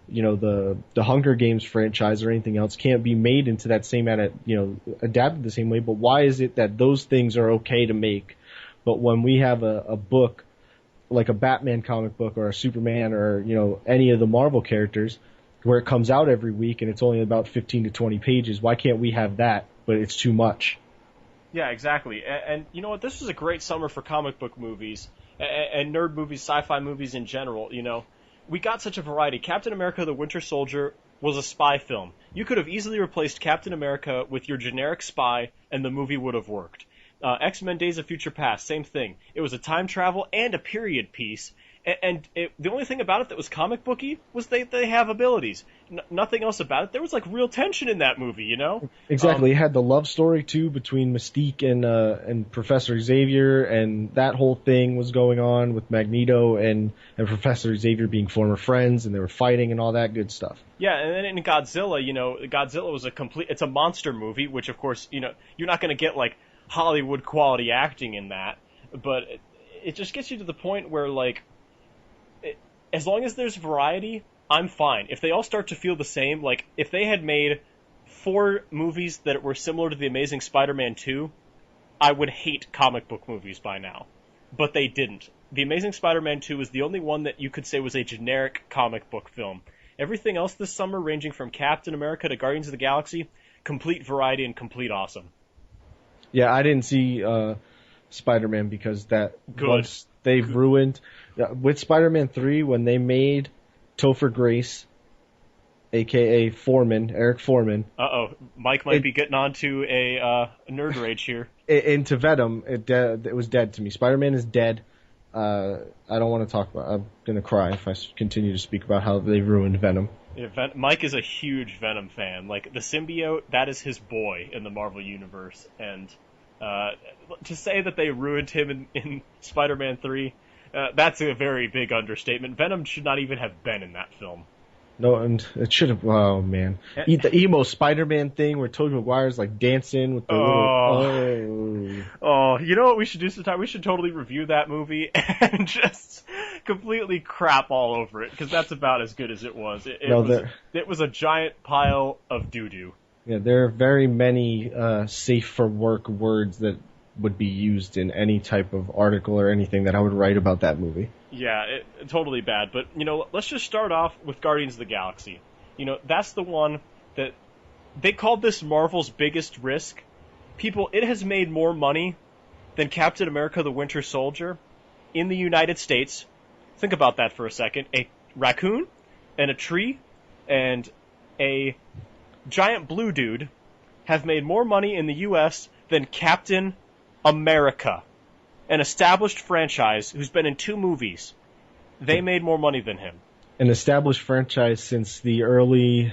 the Hunger Games franchise or anything else can't be made into that same adapted the same way. But why is it that those things are okay to make? But when we have a book, like a Batman comic book or a Superman or, any of the Marvel characters where it comes out every week and it's only about 15 to 20 pages, why can't we have that, but it's too much? Yeah, exactly. And you know what? This was a great summer for comic book movies and nerd movies, sci-fi movies in general, We got such a variety. Captain America: The Winter Soldier was a spy film. You could have easily replaced Captain America with your generic spy and the movie would have worked. X-Men: Days of Future Past, same thing. It was a time travel and a period piece, The only thing about it that was comic booky was they have abilities. Nothing else about it. There was like real tension in that movie, you know? Exactly. It had the love story too between Mystique and Professor Xavier, and that whole thing was going on with Magneto and Professor Xavier being former friends, and they were fighting and all that good stuff. Yeah, and then in Godzilla, Godzilla was it's a monster movie, which of course, you're not going to get like Hollywood quality acting in that, but it just gets you to the point where like, as long as there's variety, I'm fine. If they all start to feel the same, like if they had made 4 movies that were similar to The Amazing Spider-Man 2, I would hate comic book movies by now. But they didn't. The Amazing Spider-Man 2 is the only one that you could say was a generic comic book film. Everything else this summer, ranging from Captain America to Guardians of the Galaxy, complete variety and complete awesome. Yeah, I didn't see Spider-Man because they've ruined... with Spider-Man 3, when they made Topher Grace, a.k.a. Eric Foreman... Uh-oh, Mike might be getting onto a nerd rage here. Into Venom, it was dead to me. Spider-Man is dead. I don't want to talk about... I'm going to cry if I continue to speak about how they ruined Venom. Yeah, Mike is a huge Venom fan. Like, the symbiote, that is his boy in the Marvel Universe. And to say that they ruined him in Spider-Man 3... that's a very big understatement. Venom should not even have been in that film. No, and it should have... Oh, man. The emo Spider-Man thing where Tobey Maguire's, like, dancing with the Oh, you know what we should do sometime? We should totally review that movie and just completely crap all over it, because that's about as good as it was. It was a giant pile of doo-doo. Yeah, there are very many safe-for-work words that would be used in any type of article or anything that I would write about that movie. Yeah, totally bad. But, let's just start off with Guardians of the Galaxy. That's the one that they called this Marvel's biggest risk. People, it has made more money than Captain America the Winter Soldier in the United States. Think about that for a second. A raccoon and a tree and a giant blue dude have made more money in the U.S. than Captain America, an established franchise who's been in 2 movies. They made more money than him. An established franchise since the early...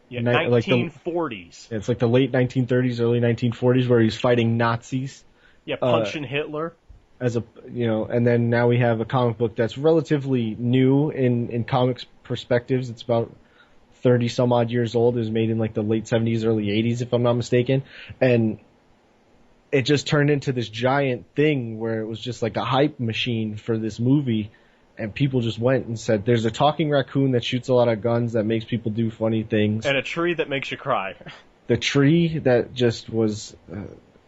1940s. It's like the late 1930s, early 1940s, where he's fighting Nazis. Yeah, punching Hitler. And then now we have a comic book that's relatively new in comics perspectives. It's about 30 some odd years old. It was made in like the late 70s, early 80s, if I'm not mistaken. And it just turned into this giant thing where it was just like a hype machine for this movie, and people just went and said, there's a talking raccoon that shoots a lot of guns that makes people do funny things. And a tree that makes you cry. The tree that just was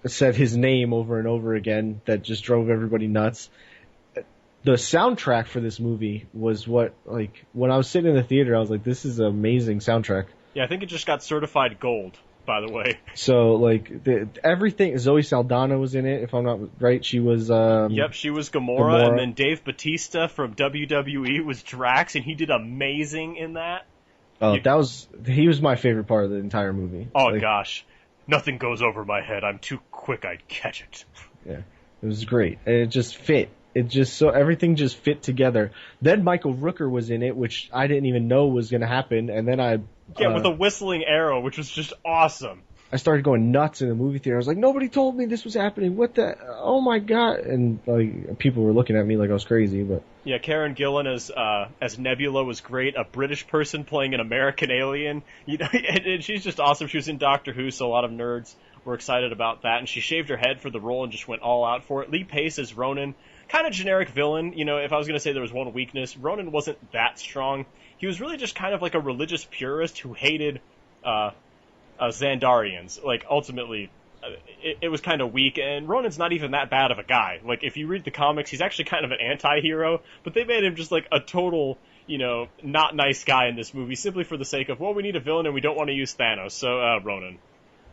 said his name over and over again that just drove everybody nuts. The soundtrack for this movie was when I was sitting in the theater, I was like, this is an amazing soundtrack. Yeah, I think it just got certified gold, by the way. So, everything... Zoe Saldana was in it, if I'm not right. She was... Yep, she was Gamora, and then Dave Bautista from WWE was Drax, and he did amazing in that. Oh, he was my favorite part of the entire movie. Oh, gosh. Nothing goes over my head. I'm too quick, I'd catch it. Yeah, it was great. And it just fit. Everything just fit together. Then Michael Rooker was in it, which I didn't even know was going to happen, and then with a whistling arrow, which was just awesome. I started going nuts in the movie theater. I was like, nobody told me this was happening. What the... Oh, my God. And, people were looking at me like I was crazy, but... Yeah, Karen Gillan as Nebula was great. A British person playing an American alien. And she's just awesome. She was in Doctor Who, so a lot of nerds were excited about that. And she shaved her head for the role and just went all out for it. Lee Pace as Ronan. Kind of generic villain. If I was going to say there was one weakness, Ronan wasn't that strong. He was really just kind of like a religious purist who hated Xandarians. Ultimately, it was kind of weak, and Ronan's not even that bad of a guy. If you read the comics, he's actually kind of an anti-hero, but they made him just a total, not nice guy in this movie, simply for the sake of, well, we need a villain and we don't want to use Thanos, so Ronan.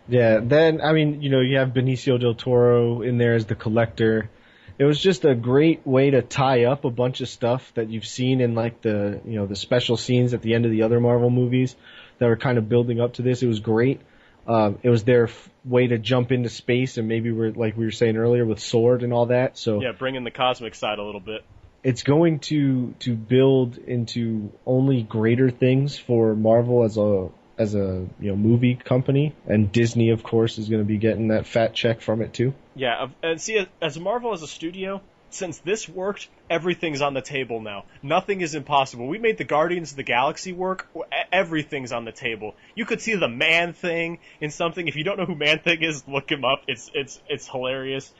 Yeah, then, you have Benicio del Toro in there as the Collector. It was just a great way to tie up a bunch of stuff that you've seen in the special scenes at the end of the other Marvel movies that were kind of building up to this. It was great. It was their way to jump into space, and maybe we were saying earlier with Sword and all that. So yeah, bring in the cosmic side a little bit. it's going to build into only greater things for Marvel as a movie company, and Disney, of course, is going to be getting that fat check from it too. Yeah, and see, as Marvel as a studio, since this worked, everything's on the table now. Nothing is impossible. We made the Guardians of the Galaxy work. Everything's on the table. You could see the Man-Thing in something. If you don't know who Man-Thing is, look him up. It's hilarious.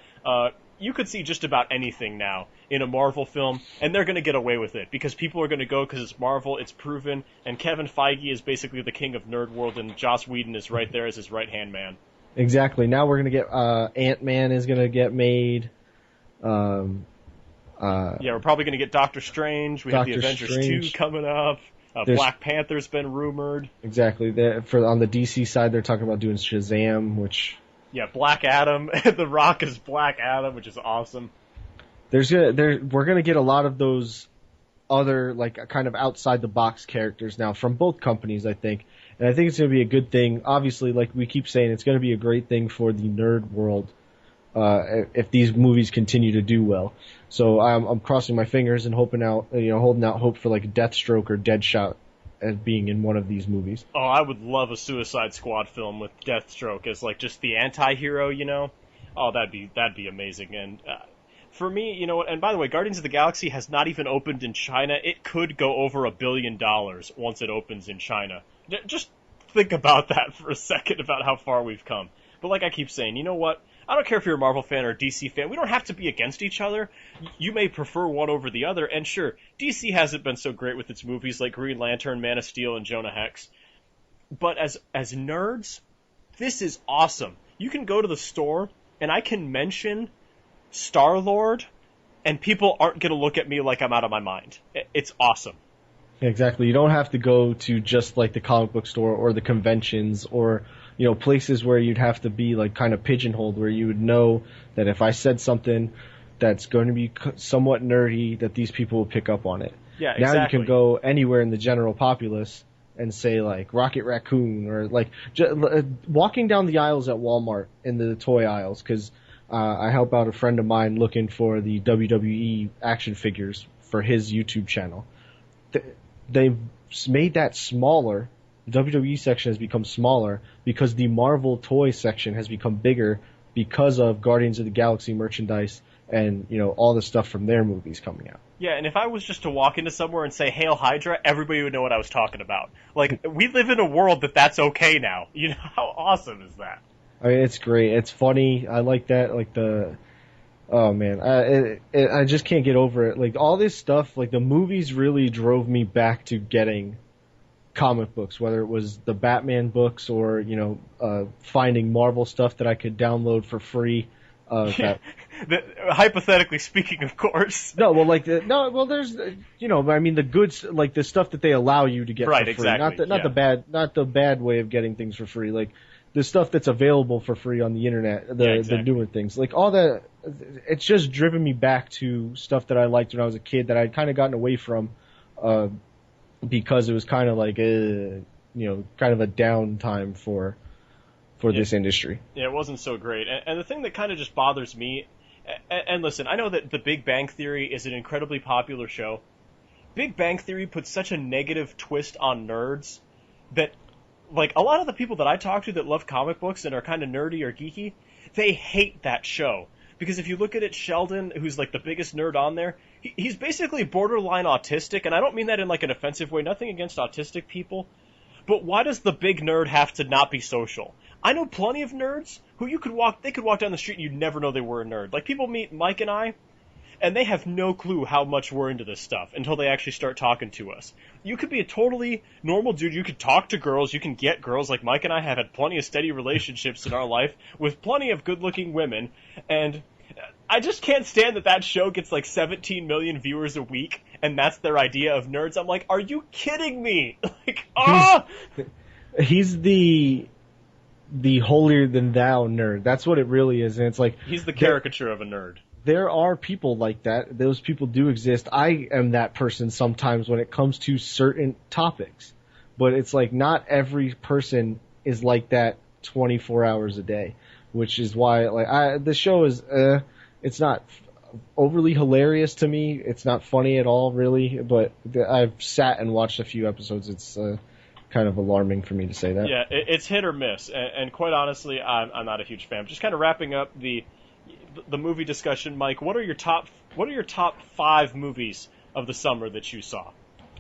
You could see just about anything now in a Marvel film, and they're going to get away with it because people are going to go because it's Marvel, it's proven, and Kevin Feige is basically the king of nerd world, and Joss Whedon is right there as his right-hand man. Exactly. Now we're going to get Ant-Man is going to get made. Yeah, we're probably going to get Doctor Strange. We have the Avengers 2 coming up. Black Panther's been rumored. Exactly. On the DC side, they're talking about doing Shazam, which... Yeah, Black Adam. The Rock is Black Adam, which is awesome. We're gonna get a lot of those other like kind of outside the box characters now from both companies, I think, and I think it's gonna be a good thing. Obviously, like we keep saying, it's gonna be a great thing for the nerd world if these movies continue to do well. So I'm crossing my fingers and holding out hope for like Deathstroke or Deadshot as being in one of these movies. Oh, I would love a Suicide Squad film with Deathstroke as like just the anti-hero, you know? Oh, that'd be amazing. And for me, you know what? And by the way, Guardians of the Galaxy has not even opened in China. It could go over $1 billion once it opens in China. Just think about that for a second, about how far we've come. But like I keep saying, you know what? I don't care if you're a Marvel fan or a DC fan. We don't have to be against each other. You may prefer one over the other. And sure, DC hasn't been so great with its movies like Green Lantern, Man of Steel, and Jonah Hex. But as nerds, this is awesome. You can go to the store, and I can mention Star-Lord, and people aren't going to look at me like I'm out of my mind. It's awesome. Exactly. You don't have to go to just like the comic book store or the conventions or places where you'd have to be like kind of pigeonholed, where you would know that if I said something that's going to be somewhat nerdy, that these people will pick up on it. Yeah, exactly. Now you can go anywhere in the general populace and say like Rocket Raccoon or like walking down the aisles at Walmart in the toy aisles, because I help out a friend of mine looking for the WWE action figures for his YouTube channel. They've made that smaller. The WWE section has become smaller because the Marvel toy section has become bigger because of Guardians of the Galaxy merchandise and, all the stuff from their movies coming out. Yeah, and if I was just to walk into somewhere and say, "Hail Hydra," everybody would know what I was talking about. Like, we live in a world that's okay now. You know, how awesome is that? I mean, it's great. It's funny. I like that. Like oh man, I just can't get over it. Like, all this stuff, like the movies really drove me back to getting comic books, whether it was the Batman books or finding Marvel stuff that I could download for free. Hypothetically speaking, of course. No, well, there's I mean the goods, like the stuff that they allow you to get for free, exactly. not the bad way of getting things for free, like the stuff that's available for free on the internet, the newer things, like all that. It's just driven me back to stuff that I liked when I was a kid that I'd kind of gotten away from. Because it was kind of like kind of a downtime for this industry. Yeah, it wasn't so great. And the thing that kind of just bothers me, and listen, I know that The Big Bang Theory is an incredibly popular show. Big Bang Theory puts such a negative twist on nerds that, like, a lot of the people that I talk to that love comic books and are kind of nerdy or geeky, they hate that show. Because if you look at it, Sheldon, who's like the biggest nerd on there, he's basically borderline autistic, and I don't mean that in like an offensive way, nothing against autistic people, but why does the big nerd have to not be social? I know plenty of nerds who they could walk down the street and you'd never know they were a nerd. Like, people meet Mike and I, and they have no clue how much we're into this stuff until they actually start talking to us. You could be a totally normal dude, you could talk to girls, you can get girls, like Mike and I have had plenty of steady relationships in our life with plenty of good-looking women, and I just can't stand that show gets like 17 million viewers a week, and that's their idea of nerds. I'm like, are you kidding me? Like, He's the holier-than-thou nerd. That's what it really is, and it's like... He's the caricature of a nerd. There are people like that. Those people do exist. I am that person sometimes when it comes to certain topics. But it's like not every person is like that 24 hours a day, which is why the show is it's not overly hilarious to me. It's not funny at all, really. But I've sat and watched a few episodes. It's kind of alarming for me to say that. Yeah, it's hit or miss, and quite honestly, I'm not a huge fan. Just kind of wrapping up the movie discussion, Mike. What are your top 5 movies of the summer that you saw?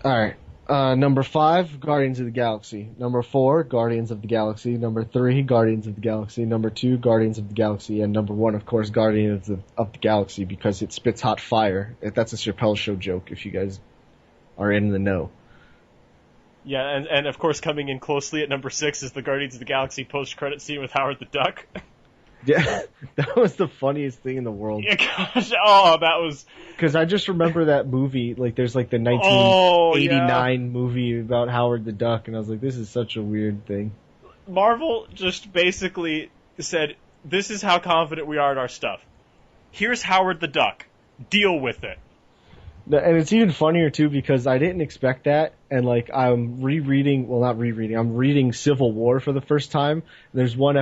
All right. Number 5, Guardians of the Galaxy. Number 4, Guardians of the Galaxy. Number 3, Guardians of the Galaxy. Number 2, Guardians of the Galaxy. And number 1, of course, Guardians of the Galaxy, because it spits hot fire. That's a Chappelle Show joke, if you guys are in the know. Yeah, and of course, coming in closely at number 6 is the Guardians of the Galaxy post-credit scene with Howard the Duck. Yeah, that was the funniest thing in the world. Yeah, gosh, oh, that was... Because I just remember that movie, like there's like the 1989 movie about Howard the Duck, and I was like, this is such a weird thing. Marvel just basically said, this is how confident we are in our stuff. Here's Howard the Duck. Deal with it. And it's even funnier, too, because I didn't expect that, and, like, I'm reading Civil War for the first time. There's one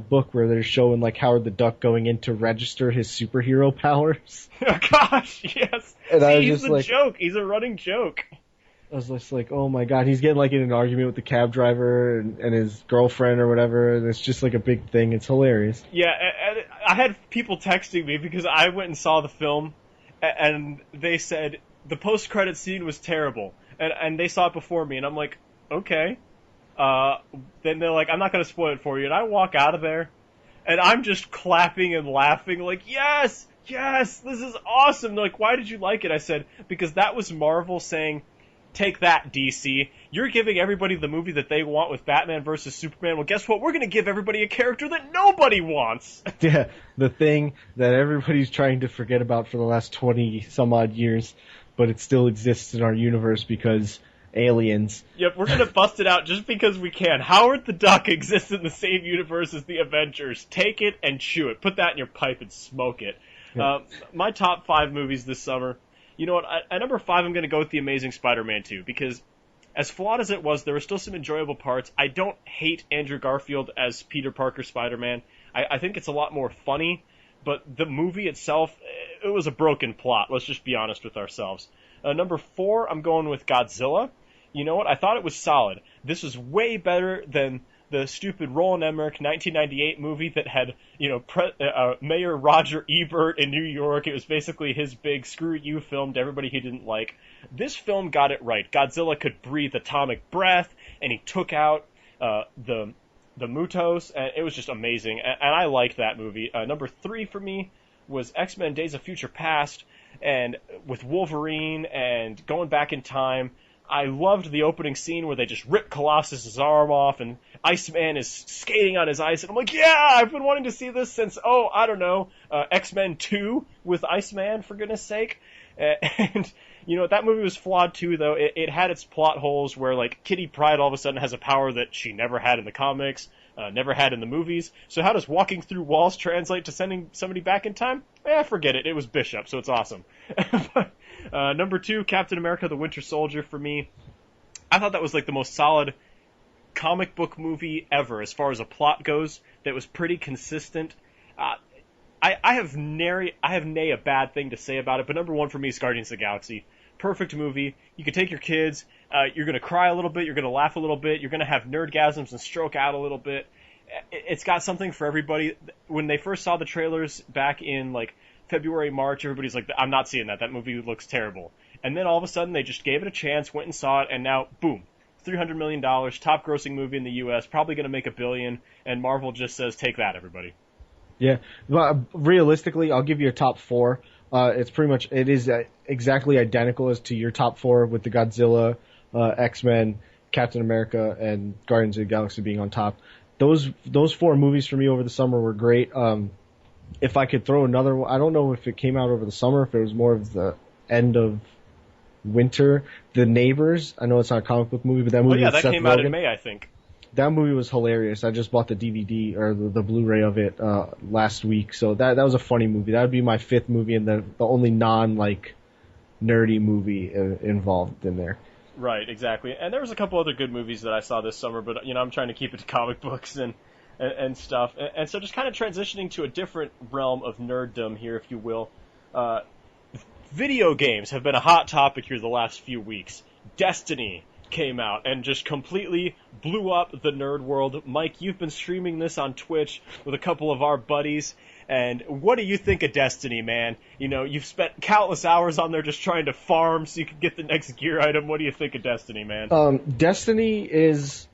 book where they're showing, like, Howard the Duck going in to register his superhero powers. Oh, gosh, yes. And See, I was he's just a like, joke. He's a running joke. I was just like, oh my god, he's getting, like, in an argument with the cab driver and his girlfriend or whatever, and it's just, like, a big thing. It's hilarious. Yeah, and I had people texting me because I went and saw the film, and they said the post-credit scene was terrible, and they saw it before me, and I'm like, okay. Then they're like, I'm not going to spoil it for you, and I walk out of there, and I'm just clapping and laughing, like, yes, this is awesome. They're like, why did you like it? I said, because that was Marvel saying, take that, DC. You're giving everybody the movie that they want with Batman versus Superman. Well, guess what? We're going to give everybody a character that nobody wants. Yeah, the thing that everybody's trying to forget about for the last 20-some-odd years, but it still exists in our universe because aliens. Yep, we're going to bust it out just because we can. Howard the Duck exists in the same universe as the Avengers. Take it and chew it. Put that in your pipe and smoke it. Yeah. My top 5 movies this summer. You know what? At number 5, I'm going to go with The Amazing Spider-Man 2, because as flawed as it was, there were still some enjoyable parts. I don't hate Andrew Garfield as Peter Parker Spider-Man. I think it's a lot more funny, but the movie itself, it was a broken plot. Let's just be honest with ourselves. Number 4, I'm going with Godzilla. You know what? I thought it was solid. This was way better than the stupid Roland Emmerich 1998 movie that had, Mayor Roger Ebert in New York. It was basically his big screw you film to everybody he didn't like. This film got it right. Godzilla could breathe atomic breath, and he took out the Mutos, and it was just amazing. And I liked that movie. Number 3 for me was X-Men Days of Future Past, and with Wolverine and going back in time. I loved the opening scene where they just rip Colossus' arm off and Iceman is skating on his ice. And I'm like, yeah, I've been wanting to see this since, X-Men 2 with Iceman, for goodness sake. And, that movie was flawed too, though. It had its plot holes where, like, Kitty Pryde all of a sudden has a power that she never had in the comics, never had in the movies. So how does walking through walls translate to sending somebody back in time? Forget it. It was Bishop, so it's awesome. Number 2, Captain America: The Winter Soldier for me. I thought that was like the most solid comic book movie ever as far as a plot goes. That was pretty consistent. I have nay a bad thing to say about it, but number 1 for me is Guardians of the Galaxy. Perfect movie. You can take your kids. You're going to cry a little bit. You're going to laugh a little bit. You're going to have nerdgasms and stroke out a little bit. It's got something for everybody. When they first saw the trailers back in like February, March, everybody's like, I'm not seeing that. That movie looks terrible. And then all of a sudden they just gave it a chance, went and saw it, and now, boom, $300 million, top grossing movie in the U.S., probably going to make $1 billion, and Marvel just says, take that, everybody. Yeah, well, realistically, I'll give you a top 4. It is exactly identical as to your top 4 with the Godzilla, X-Men, Captain America, and Guardians of the Galaxy being on top. Those 4 movies for me over the summer were great. If I could throw another one, I don't know if it came out over the summer, if it was more of the end of winter. The Neighbors, I know it's not a comic book movie, but that movie that came out in May, I think. That movie was hilarious. I just bought the DVD or the Blu-ray of it last week, so that was a funny movie. That would be my 5th movie and the only nerdy movie involved in there. Right, exactly. And there was a couple other good movies that I saw this summer, but I'm trying to keep it to comic books. And and stuff. And so just kind of transitioning to a different realm of nerddom here, if you will. Uh, Video games have been a hot topic here the last few weeks. Destiny came out and just completely blew up the nerd world. Mike, you've been streaming this on Twitch with a couple of our buddies. And what do you think of Destiny, man? You know, you've spent countless hours on there just trying to farm so you can get the next gear item. What do you think of Destiny, man? Destiny is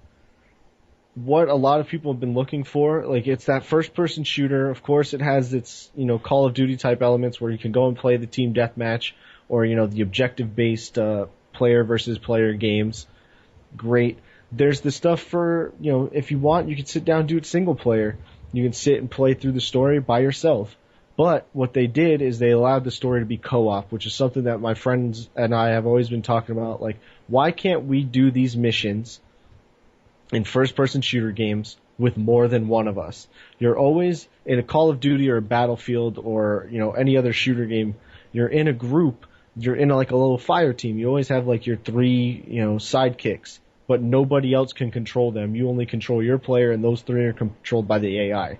what a lot of people have been looking for. Like, it's that first-person shooter. Of course, it has its, Call of Duty type elements where you can go and play the team deathmatch or, the objective-based player versus player games. Great. There's the stuff for, if you want, you can sit down and do it single player. You can sit and play through the story by yourself. But what they did is they allowed the story to be co-op, which is something that my friends and I have always been talking about. Like, why can't we do these missions in first-person shooter games with more than one of us? You're always in a Call of Duty or a Battlefield or, any other shooter game. You're in a group. You're in like a little fire team. You always have like your three, sidekicks, but nobody else can control them. You only control your player, and those three are controlled by the AI.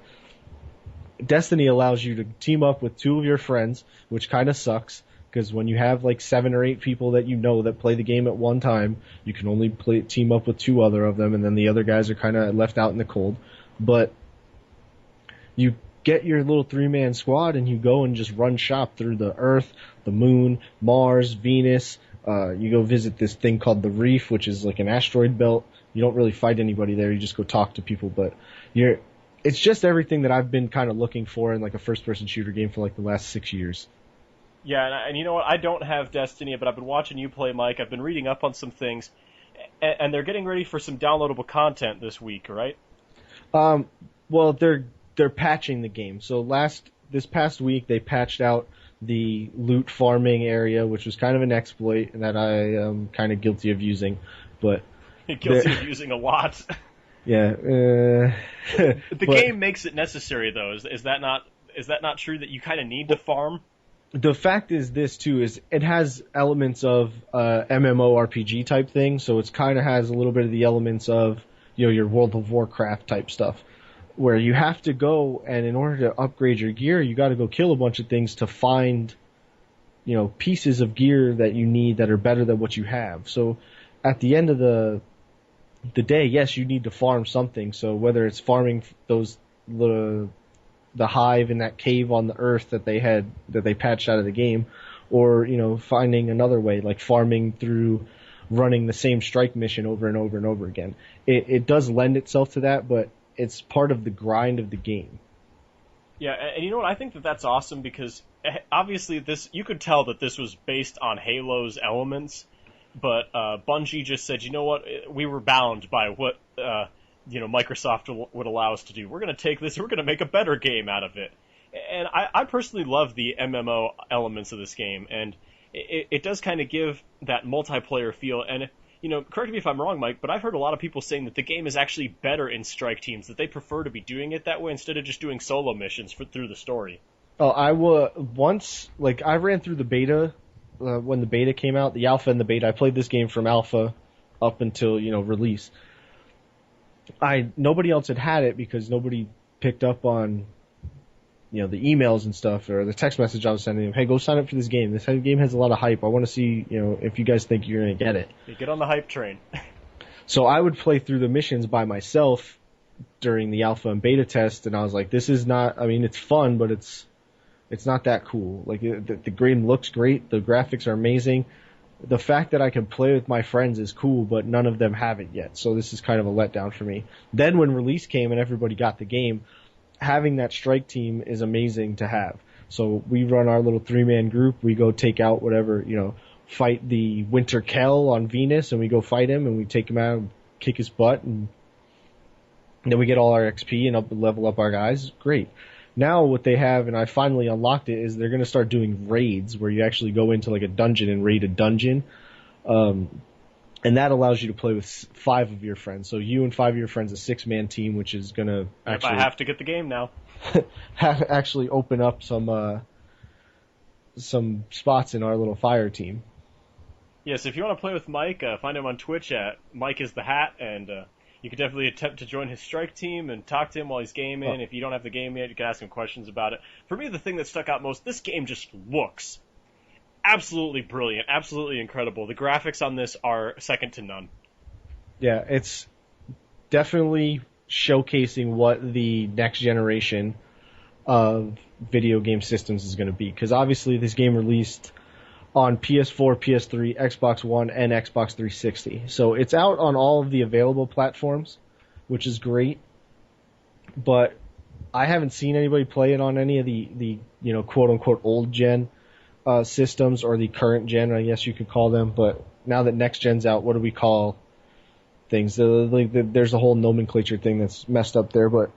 Destiny allows you to team up with two of your friends, which kind of sucks, because when you have like 7 or 8 people that that play the game at one time, you can only team up with 2 other of them, and then the other guys are kind of left out in the cold. But you get your little 3-man squad, and you go and just run shop through the Earth, the Moon, Mars, Venus. You go visit this thing called the Reef, which is like an asteroid belt. You don't really fight anybody there. You just go talk to people. But it's just everything that I've been kind of looking for in like a first-person shooter game for like the last 6 years. Yeah, and you know what? I don't have Destiny, but I've been watching you play, Mike. I've been reading up on some things, and they're getting ready for some downloadable content this week, right? Well, they're patching the game. So this past week they patched out the loot farming area, which was kind of an exploit that I am kind of guilty of using, but guilty of using a lot. Yeah. The game makes it necessary, though. Is that not true that you kind of need to farm? The fact is this too is it has elements of MMORPG type thing, so it's kind of has a little bit of the elements of your World of Warcraft type stuff, where you have to go and in order to upgrade your gear, you got to go kill a bunch of things to find pieces of gear that you need that are better than what you have. So at the end of the day, yes, you need to farm something. So whether it's farming the hive in that cave on the Earth that they patched out of the game, or finding another way like farming through running the same strike mission over and over and over again. It does lend itself to that, but it's part of the grind of the game. Yeah, and you know what? I think that's awesome because obviously you could tell that this was based on Halo's elements, but Bungie just said, you know what? We were bound by what Microsoft would allow us to do. We're going to take this, we're going to make a better game out of it. And I personally love the MMO elements of this game, and it does kind of give that multiplayer feel. And correct me if I'm wrong, Mike, but I've heard a lot of people saying that the game is actually better in strike teams, that they prefer to be doing it that way instead of just doing solo missions through the story. Oh, I ran through the beta when the beta came out, the alpha and the beta. I played this game from alpha up until release. Nobody else had it because nobody picked up on the emails and stuff or the text message I was sending them. Hey, go sign up for this game. This game has a lot of hype. I want to see if you guys think you're going to get it. You get on the hype train. So I would play through the missions by myself during the alpha and beta test, and I was like, this is not. I mean, it's fun, but it's not that cool. Like the game looks great. The graphics are amazing. The fact that I can play with my friends is cool, but none of them have it yet. So this is kind of a letdown for me. Then when release came and everybody got the game, having that strike team is amazing to have. So we run our little 3-man group. We go take out whatever, fight the Winter Kell on Venus, and we go fight him, and we take him out and kick his butt, and then we get all our XP and level up our guys. Great. Now what they have, and I finally unlocked it, is they're going to start doing raids where you actually go into like a dungeon and raid a dungeon. And that allows you to play with 5 of your friends. So you and 5 of your friends, a 6-man team, which is going to actually... If I have to get the game now. actually open up some spots in our little fire team. Yes, if you want to play with Mike, find him on Twitch at Mike is the Hat, and You could definitely attempt to join his strike team and talk to him while he's gaming. Oh. If you don't have the game yet, you can ask him questions about it. For me, the thing that stuck out most, this game just looks absolutely brilliant, absolutely incredible. The graphics on this are second to none. Yeah, it's definitely showcasing what the next generation of video game systems is going to be. Because obviously this game released on PS4, PS3, Xbox One, and Xbox 360. So it's out on all of the available platforms, which is great. But I haven't seen anybody play it on any of the quote-unquote old gen systems, or the current gen, I guess you could call them. But now that next gen's out, what do we call things? There's a whole nomenclature thing that's messed up there, but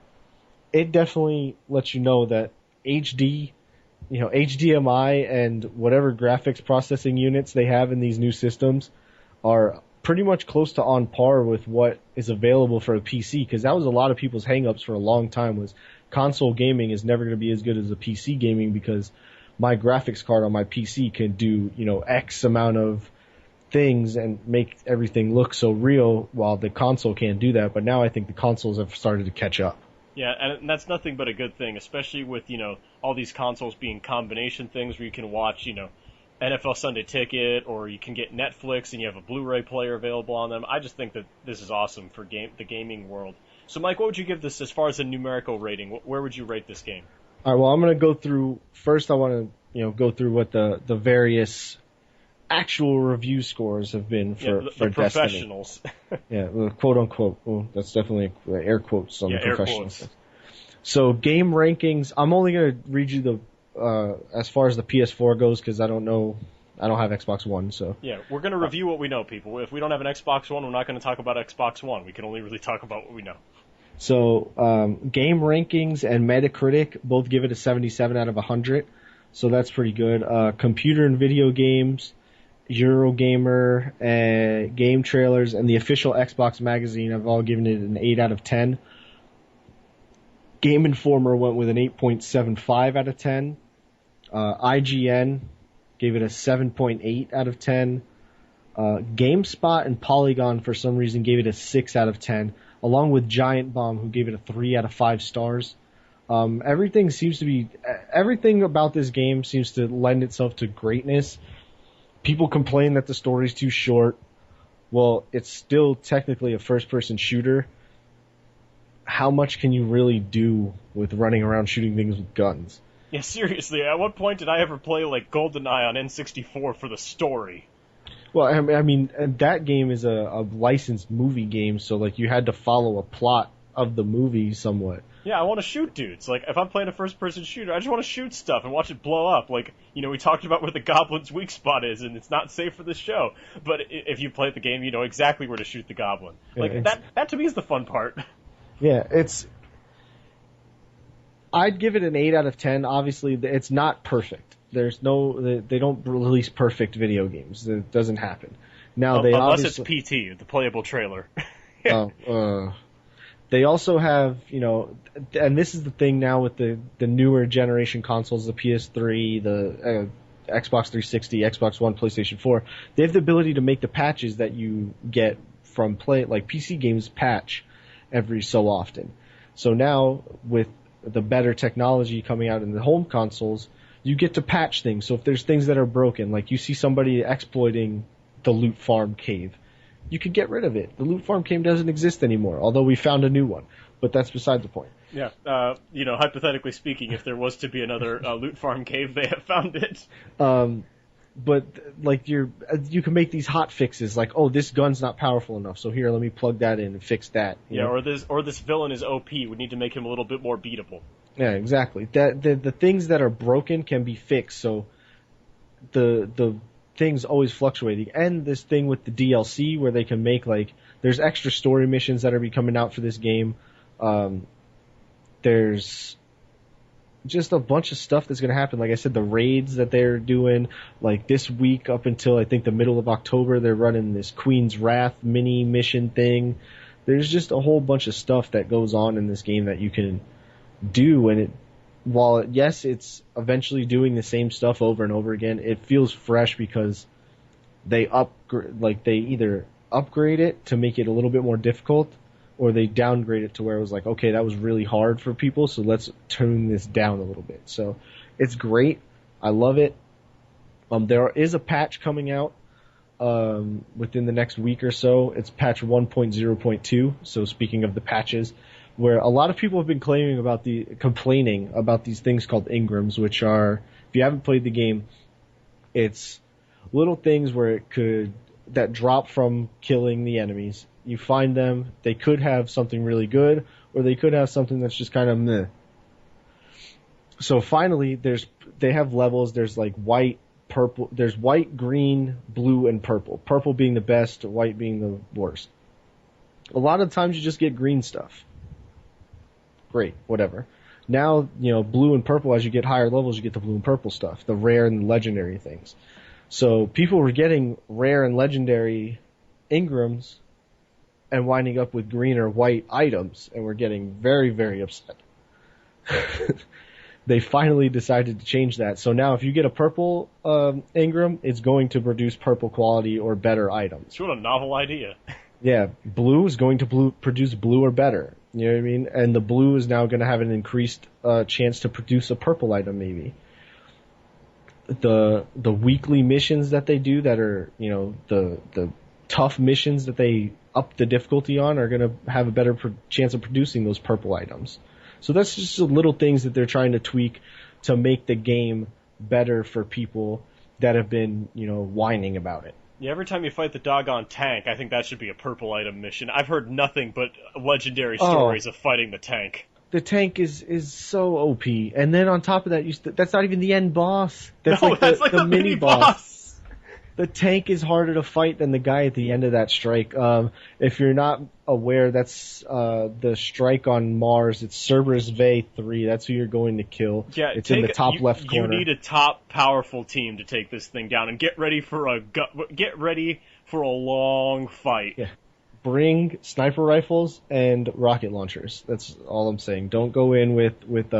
it definitely lets you know that HDMI and whatever graphics processing units they have in these new systems are pretty much close to on par with what is available for a PC, because that was a lot of people's hangups for a long time, was console gaming is never going to be as good as a PC gaming because my graphics card on my PC can do, X amount of things and make everything look so real, while the console can't do that. But now I think the consoles have started to catch up. Yeah, and that's nothing but a good thing, especially with, all these consoles being combination things where you can watch, NFL Sunday Ticket, or you can get Netflix and you have a Blu-ray player available on them. I just think that this is awesome for the gaming world. So, Mike, what would you give this as far as a numerical rating? Where would you rate this game? All right, well, I'm going to go through, first I want to, go through what the various actual review scores have been for the professionals. Yeah, quote unquote. Oh, that's definitely air quotes on the professionals. Air quotes. So game rankings. I'm only going to read you the as far as the PS4 goes, because I don't have Xbox One. So yeah, we're going to review what we know, people. If we don't have an Xbox One, we're not going to talk about Xbox One. We can only really talk about what we know. So game rankings and Metacritic both give it a 77 out of 100. So that's pretty good. Computer and video games, Eurogamer, Game Trailers, and the official Xbox magazine have all given it an 8 out of 10. Game Informer went with an 8.75 out of 10. IGN gave it a 7.8 out of 10. GameSpot and Polygon, for some reason, gave it a 6 out of 10, along with Giant Bomb, who gave it a 3 out of 5 stars. Everything about this game seems to lend itself to greatness. People complain that the story's too short. Well, it's still technically a first-person shooter. How much can you really do with running around shooting things with guns? Yeah, seriously, at what point did I ever play, GoldenEye on N64 for the story? Well, I mean, that game is a licensed movie game, so, you had to follow a plot of the movie somewhat. Yeah, I want to shoot dudes. If I'm playing a first-person shooter, I just want to shoot stuff and watch it blow up. We talked about where the Goblin's weak spot is, and it's not safe for this show. But if you play the game, you know exactly where to shoot the Goblin. That to me is the fun part. Yeah, I'd give it an 8 out of 10. Obviously, it's not perfect. They don't release perfect video games. It doesn't happen. Now unless it's PT, the playable trailer. They also have, and this is the thing now with the newer generation consoles, the PS3, the Xbox 360, Xbox One, PlayStation 4. They have the ability to make the patches that you get from PC games patch every so often. So now, with the better technology coming out in the home consoles, you get to patch things. So if there's things that are broken, like you see somebody exploiting the loot farm cave, you could get rid of it. The loot farm cave doesn't exist anymore, although we found a new one. But that's beside the point. Yeah, hypothetically speaking, if there was to be another loot farm cave, they have found it. But you can make these hot fixes, this gun's not powerful enough, so here, let me plug that in and fix that. Yeah, or this villain is OP. We need to make him a little bit more beatable. Yeah, exactly. The things that are broken can be fixed, so the things always fluctuating. And this thing with the DLC where they can make there's extra story missions that are coming out for this game. There's just a bunch of stuff that's going to happen. Like I said, the raids that they're doing, this week up until I think the middle of October, they're running this Queen's Wrath mini mission thing. There's just a whole bunch of stuff that goes on in this game that you can do, and it's eventually doing the same stuff over and over again, it feels fresh because they either upgrade it to make it a little bit more difficult, or they downgrade it to where it was like, okay, that was really hard for people, so let's tune this down a little bit. So it's great. I love it. There is a patch coming out within the next week or so. It's patch 1.0.2. So speaking of the patches, where a lot of people have been complaining about these things called engrams, which are, if you haven't played the game, it's little things that drop from killing the enemies. You find them, they could have something really good, or they could have something that's just kind of meh. So finally, they have levels. There's like white, purple. There's white, green, blue, and purple. Purple being the best, white being the worst. A lot of times you just get green stuff. Great, whatever. Now, blue and purple, as you get higher levels, you get the blue and purple stuff, the rare and legendary things. So people were getting rare and legendary engrams and winding up with green or white items, and we're getting very, very upset. They finally decided to change that. So now if you get a purple engram, it's going to produce purple quality or better items. What a novel idea. Yeah, blue is going to produce blue or better. You know what I mean? And the blue is now going to have an increased chance to produce a purple item, maybe. The weekly missions that they do that are, the tough missions that they up the difficulty on are going to have a better chance of producing those purple items. So that's just the little things that they're trying to tweak to make the game better for people that have been, whining about it. Yeah, every time you fight the doggone tank, I think that should be a purple item mission. I've heard nothing but legendary stories of fighting the tank. The tank is so OP, and then on top of that, that's not even the end boss. That's that's like the mini boss. The tank is harder to fight than the guy at the end of that strike. If you're not aware, that's the strike on Mars. It's Cerberus Vey 3. That's who you're going to kill. Yeah, it's in the top left corner. You need a top powerful team to take this thing down, and get ready for a long fight. Yeah. Bring sniper rifles and rocket launchers. That's all I'm saying. Don't go in with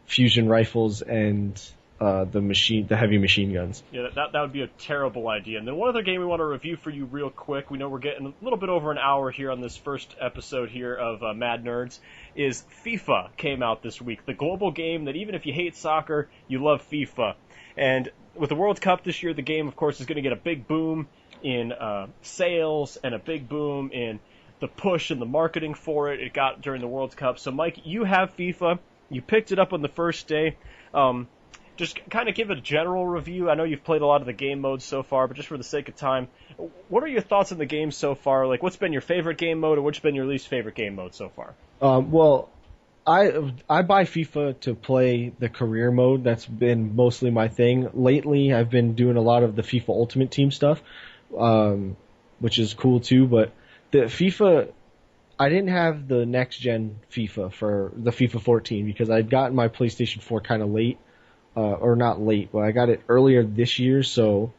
fusion rifles and the heavy machine guns. Yeah, that would be a terrible idea. And then one other game we want to review for you real quick, we know we're getting a little bit over an hour here on this first episode here of Mad Nerds, is FIFA came out this week. The global game that even if you hate soccer, you love FIFA. And with the World Cup this year, the game, of course, is going to get a big boom in sales and a big boom in the push and the marketing for it. It got during the World Cup. So, Mike, you have FIFA. You picked it up on the first day. Just kind of give a general review. I know you've played a lot of the game modes so far, but just for the sake of time, what are your thoughts on the game so far? Like, what's been your favorite game mode, or what's been your least favorite game mode so far? Well, I buy FIFA to play the career mode. That's been mostly my thing. Lately, I've been doing a lot of the FIFA Ultimate Team stuff, which is cool too. But the FIFA, I didn't have the next gen FIFA for the FIFA 14 because I'd gotten my PlayStation 4 kind of late. Or not late, but I got it earlier this year, so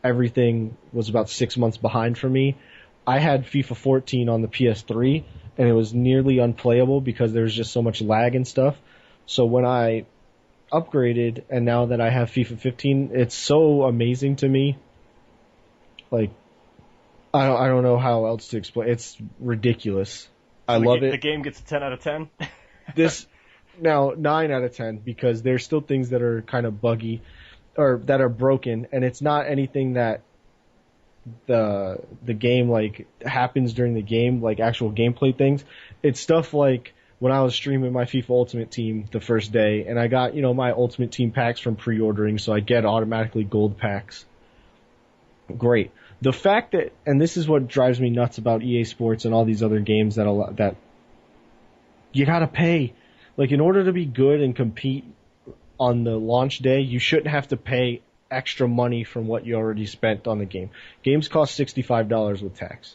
everything was about 6 months behind for me. I had FIFA 14 on the PS3, and it was nearly unplayable because there was just so much lag and stuff. So when I upgraded, and now that I have FIFA 15, it's so amazing to me. Like, I don't know how else to explain. It's ridiculous. I love it. The game gets a 10 out of 10? Now, 9 out of 10, because there's still things that are kind of buggy, or that are broken, and it's not anything that the game, like, happens during the game, like actual gameplay things. It's stuff like when I was streaming my FIFA Ultimate Team the first day, and I got, my Ultimate Team packs from pre-ordering, so I get automatically gold packs. Great. The fact that, and this is what drives me nuts about EA Sports and all these other games that you gotta pay. Like, in order to be good and compete on the launch day, you shouldn't have to pay extra money from what you already spent on the game. Games cost $65 with tax.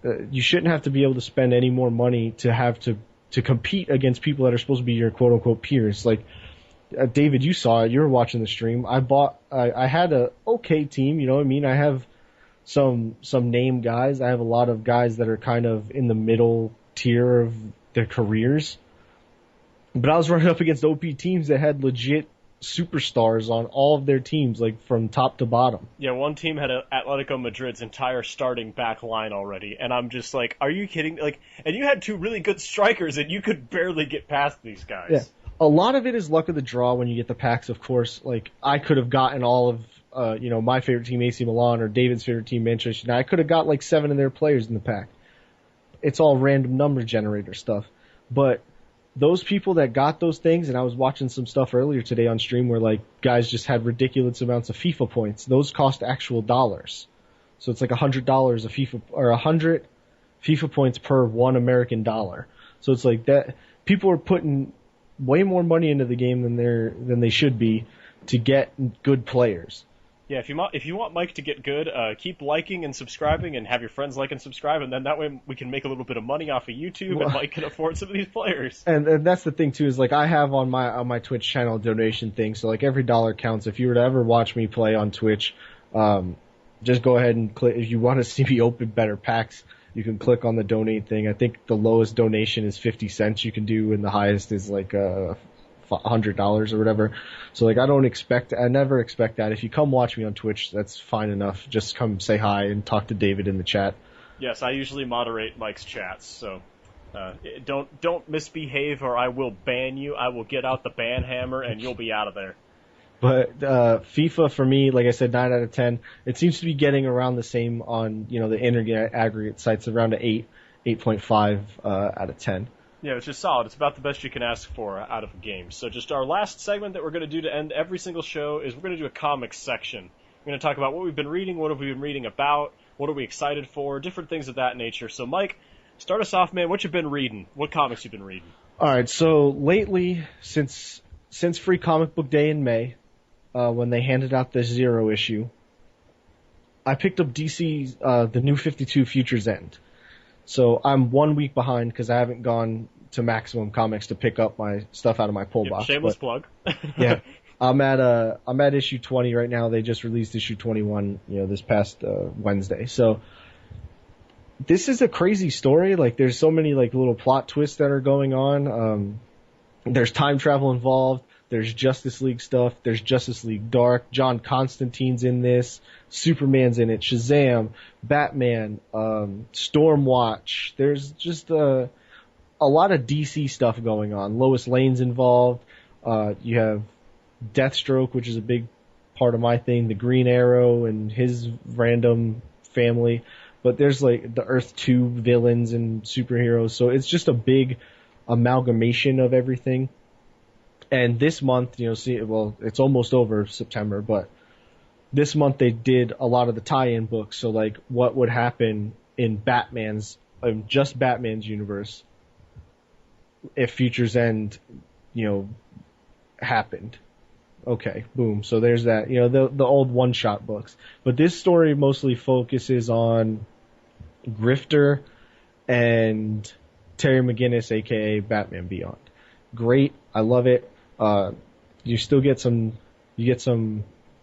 You shouldn't have to be able to spend any more money to have to compete against people that are supposed to be your quote-unquote peers. Like, David, you saw it. You were watching the stream. I had a okay team, you know what I mean? I have some name guys. I have a lot of guys that are kind of in the middle tier of their careers. But I was running up against OP teams that had legit superstars on all of their teams, like from top to bottom. Yeah, one team had Atletico Madrid's entire starting back line already, and I'm just like, are you kidding? Like, and you had two really good strikers, and you could barely get past these guys. Yeah. A lot of it is luck of the draw when you get the packs, of course. Like, I could have gotten all of, my favorite team, AC Milan, or David's favorite team, Manchester United. I could have got like 7 of their players in the pack. It's all random number generator stuff. But those people that got those things, and I was watching some stuff earlier today on stream where like guys just had ridiculous amounts of FIFA points. Those cost actual dollars. So it's like $100 a FIFA, or 100 FIFA points per $1 American. So it's like that. People are putting way more money into the game than they should be to get good players. Yeah, if you want Mike to get good, keep liking and subscribing, and have your friends like and subscribe, and then that way we can make a little bit of money off of YouTube, and Mike can afford some of these players. And that's the thing too, is like I have on my Twitch channel a donation thing, so like every dollar counts. If you were to ever watch me play on Twitch, just go ahead and click. If you want to see me open better packs, you can click on the donate thing. I think the lowest donation is 50 cents you can do, and the highest is like $100 or whatever. So like I never expect that. If you come watch me on Twitch, that's fine enough. Just come say hi and talk to David in the chat. Yes, I usually moderate Mike's chats, so don't misbehave or I will ban you. I will get out the ban hammer and you'll be out of there. But FIFA for me, like I said, 9 out of 10. It seems to be getting around the same on the internet aggregate sites, around an 8.5 out of 10. Yeah, it's just solid. It's about the best you can ask for out of a game. So just our last segment that we're going to do to end every single show is we're going to do a comics section. We're going to talk about what we've been reading, what have we been reading about, what are we excited for, different things of that nature. So Mike, start us off, man. What you been reading? What comics you been reading? All right, so lately, since Free Comic Book Day in May, when they handed out the 0 issue, I picked up DC's the New 52 Future's End. So I'm 1 week behind because I haven't gone to Maximum Comics to pick up my stuff out of my pull box. Shameless plug. Yeah, I'm at issue 20 right now. They just released issue 21, this past Wednesday. So this is a crazy story. Like there's so many like little plot twists that are going on. There's time travel involved. There's Justice League stuff. There's Justice League Dark. John Constantine's in this. Superman's in it. Shazam, Batman, Stormwatch. There's just a lot of DC stuff going on. Lois Lane's involved. You have Deathstroke, which is a big part of my thing. The Green Arrow and his random family. But there's like the Earth 2 villains and superheroes. So it's just a big amalgamation of everything. And this month, it's almost over September, but this month they did a lot of the tie-in books. So like what would happen in just Batman's universe if Future's End, happened. Okay, boom. So there's that, the old one-shot books. But this story mostly focuses on Grifter and Terry McGinnis, aka Batman Beyond. Great. I love it. You get some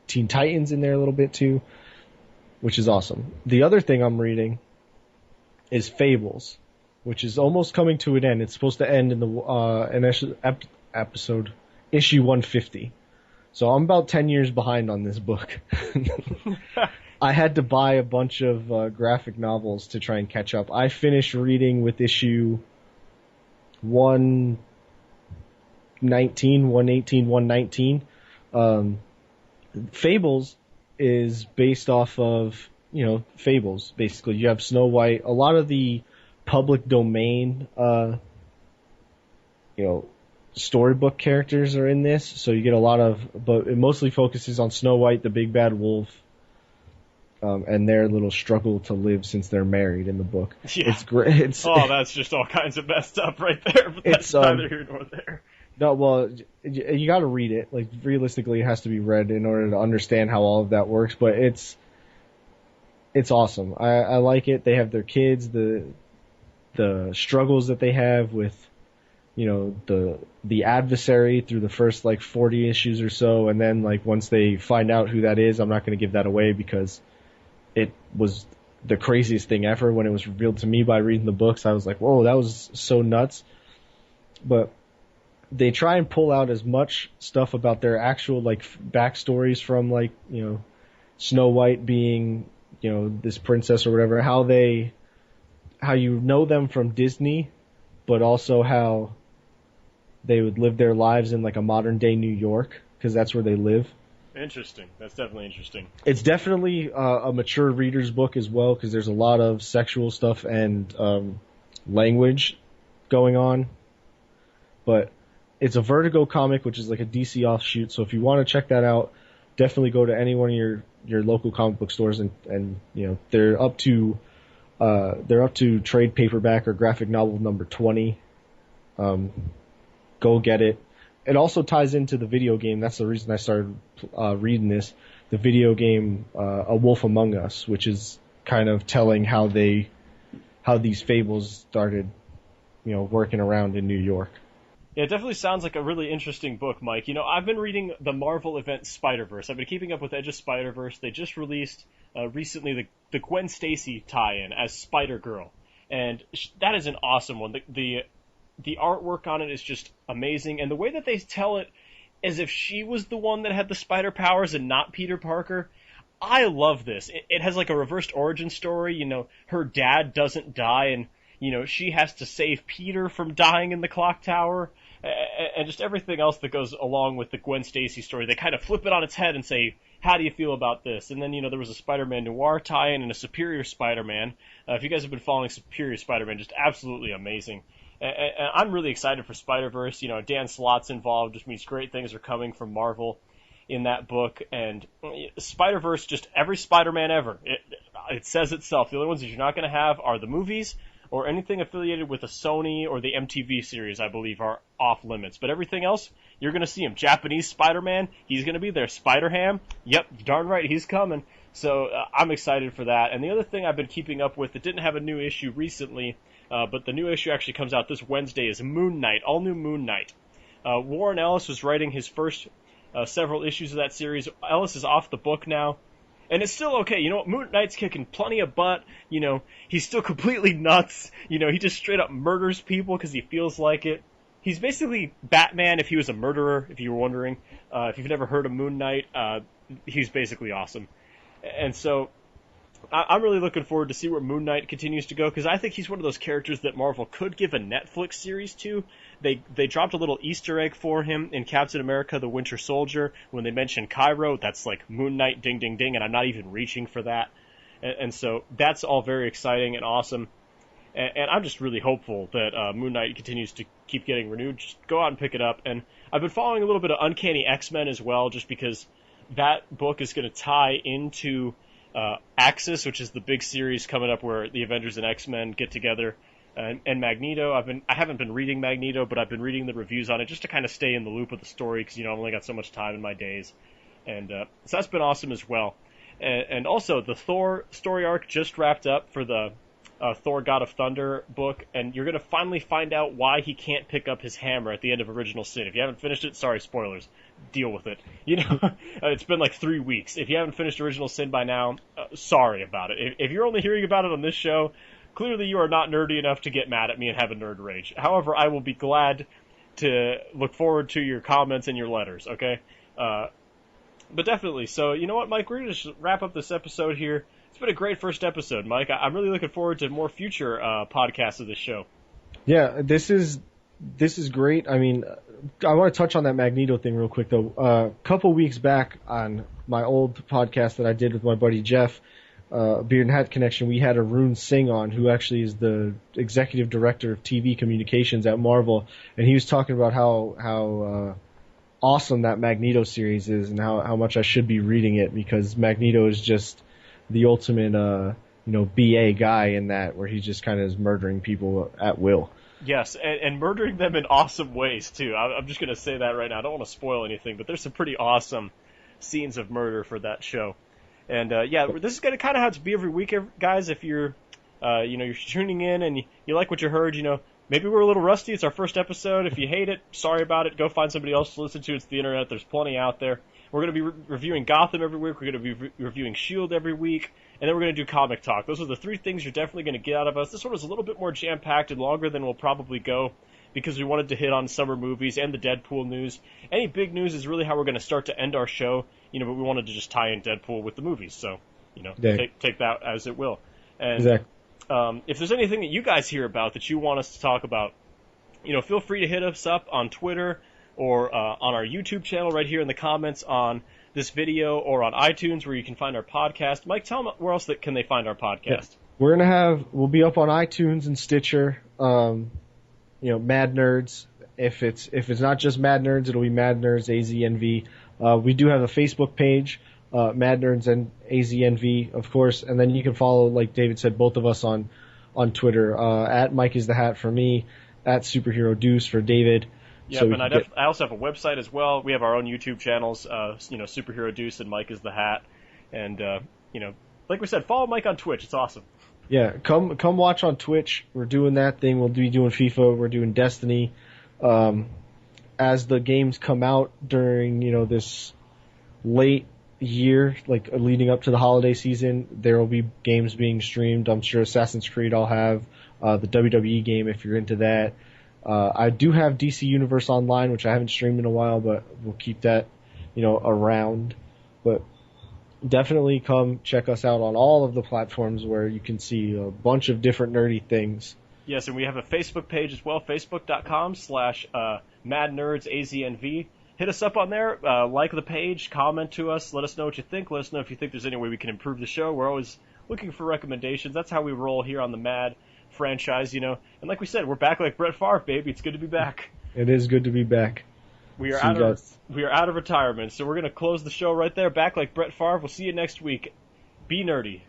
Teen Titans in there a little bit too, which is awesome. The other thing I'm reading is Fables, which is almost coming to an end. It's supposed to end in the episode issue 150. So I'm about 10 years behind on this book. I had to buy a bunch of graphic novels to try and catch up. I finished reading with issue 119. Fables is based off of, Fables, basically. You have Snow White. A lot of the public domain, storybook characters are in this, so you get a lot of, but it mostly focuses on Snow White, the big bad wolf, and their little struggle to live since they're married in the book. Yeah. It's great. That's just all kinds of messed up right there, but that's neither here nor there. No, well, you got to read it. Like, realistically, it has to be read in order to understand how all of that works. But it's awesome. I like it. They have their kids, the struggles that they have with, the adversary through the first 40 issues or so, and then once they find out who that is, I'm not going to give that away because it was the craziest thing ever when it was revealed to me by reading the books. I was like, whoa, that was so nuts. But they try and pull out as much stuff about their actual like backstories from like Snow White being this princess or whatever, how you know them from Disney, but also how they would live their lives in like a modern day New York, because that's where they live. Interesting. That's definitely interesting. It's definitely a mature reader's book as well, because there's a lot of sexual stuff and language going on. But it's a Vertigo comic, which is like a DC offshoot. So if you want to check that out, definitely go to any one of your local comic book stores, and they're up to trade paperback or graphic novel number 20. Go get it. It also ties into the video game. That's the reason I started reading this. The video game A Wolf Among Us, which is kind of telling how these fables started, working around in New York. Yeah, it definitely sounds like a really interesting book, Mike. I've been reading the Marvel event Spider-Verse. I've been keeping up with Edge of Spider-Verse. They just released recently the Gwen Stacy tie-in as Spider-Girl, and that is an awesome one. The artwork on it is just amazing, and the way that they tell it as if she was the one that had the spider powers and not Peter Parker, I love this. It has like a reversed origin story. Her dad doesn't die, and she has to save Peter from dying in the clock tower, and just everything else that goes along with the Gwen Stacy story. They kind of flip it on its head and say, how do you feel about this? And then, there was a Spider-Man Noir tie-in and a Superior Spider-Man. If you guys have been following Superior Spider-Man, just absolutely amazing. And I'm really excited for Spider-Verse. Dan Slott's involved, which means great things are coming from Marvel in that book. And Spider-Verse, just every Spider-Man ever. It says itself. The only ones that you're not going to have are the movies or anything affiliated with a Sony or the MTV series, I believe, are off limits. But everything else, you're going to see him. Japanese Spider-Man, he's going to be there. Spider-Ham, yep, darn right, he's coming. So I'm excited for that. And the other thing I've been keeping up with that didn't have a new issue recently, but the new issue actually comes out this Wednesday, is Moon Knight, all new Moon Knight. Warren Ellis was writing his first several issues of that series. Ellis is off the book now. And it's still okay. Moon Knight's kicking plenty of butt. He's still completely nuts. He just straight up murders people because he feels like it. He's basically Batman if he was a murderer, if you were wondering. If you've never heard of Moon Knight, he's basically awesome. And so I'm really looking forward to see where Moon Knight continues to go, because I think he's one of those characters that Marvel could give a Netflix series to. They dropped a little Easter egg for him in Captain America: The Winter Soldier. When they mentioned Cairo, that's like Moon Knight, ding, ding, ding, and I'm not even reaching for that. And so that's all very exciting and awesome. And I'm just really hopeful that Moon Knight continues to keep getting renewed. Just go out and pick it up. And I've been following a little bit of Uncanny X-Men as well, just because that book is going to tie into Axis, which is the big series coming up where the Avengers and X-Men get together, and Magneto. I haven't been reading Magneto, but I've been reading the reviews on it just to kind of stay in the loop of the story, because I've only got so much time in my days, and so that's been awesome as well. And also the Thor story arc just wrapped up for the Thor God of Thunder book, and you're going to finally find out why he can't pick up his hammer at the end of Original Sin. If you haven't finished it, sorry, spoilers. Deal with it. It's been like 3 weeks. If you haven't finished Original Sin by now, sorry about it. If you're only hearing about it on this show, clearly you are not nerdy enough to get mad at me and have a nerd rage. However, I will be glad to look forward to your comments and your letters, okay? But definitely. So, you know what, Mike? We're going to just wrap up this episode here. It's been a great first episode, Mike. I'm really looking forward to more future podcasts of this show. Yeah, this is great. I mean, I want to touch on that Magneto thing real quick, though. A couple weeks back on my old podcast that I did with my buddy Jeff, Beard and Hat Connection, we had Arun Singh on, who actually is the executive director of TV communications at Marvel, and he was talking about how awesome that Magneto series is and how much I should be reading it, because Magneto is just the ultimate, BA guy in that, where he just kind of is murdering people at will. Yes, and murdering them in awesome ways, too. I'm just going to say that right now. I don't want to spoil anything, but there's some pretty awesome scenes of murder for that show. And, this is going to kind of have to be every week, guys. If you're, you're tuning in and you like what you heard, maybe we're a little rusty. It's our first episode. If you hate it, sorry about it. Go find somebody else to listen to. It's the internet. There's plenty out there. We're going to be reviewing Gotham every week. We're going to be reviewing S.H.I.E.L.D. every week. And then we're going to do Comic Talk. Those are the 3 things you're definitely going to get out of us. This one was a little bit more jam-packed and longer than we'll probably go because we wanted to hit on summer movies and the Deadpool news. Any big news is really how we're going to start to end our show, but we wanted to just tie in Deadpool with the movies. So, take that as it will. And exactly. If there's anything that you guys hear about that you want us to talk about, feel free to hit us up on Twitter or on our YouTube channel right here in the comments on this video or on iTunes where you can find our podcast. Mike, tell them where else can they find our podcast. Yeah. We'll be up on iTunes and Stitcher. Mad Nerds. If it's not just Mad Nerds, it'll be Mad Nerds AZNV. We do have a Facebook page, Mad Nerds and AZNV, of course, and then you can follow, like David said, both of us on Twitter. At Mike is the Hat for me, at Superhero Deuce for David. Yep, so and I also have a website as well. We have our own YouTube channels, Superhero Deuce and Mike is the Hat, and like we said, follow Mike on Twitch. It's awesome. Yeah, come watch on Twitch. We're doing that thing. We'll be doing FIFA. We're doing Destiny. As the games come out during this late year, like leading up to the holiday season, there will be games being streamed. I'm sure Assassin's Creed I'll have, the WWE game if you're into that. I do have DC Universe Online, which I haven't streamed in a while, but we'll keep that, around. But definitely come check us out on all of the platforms where you can see a bunch of different nerdy things. Yes, and we have a Facebook page as well, facebook.com/MadNerdsAZNV. Hit us up on there, like the page, comment to us, let us know what you think, let us know if you think there's any way we can improve the show. We're always looking for recommendations. That's how we roll here on the Mad franchise, And like we said, we're back like Brett Favre, baby. It's good to be back. It is good to be back. We are out of retirement, so we're going to close the show right there. Back like Brett Favre. We'll see you next week. Be nerdy.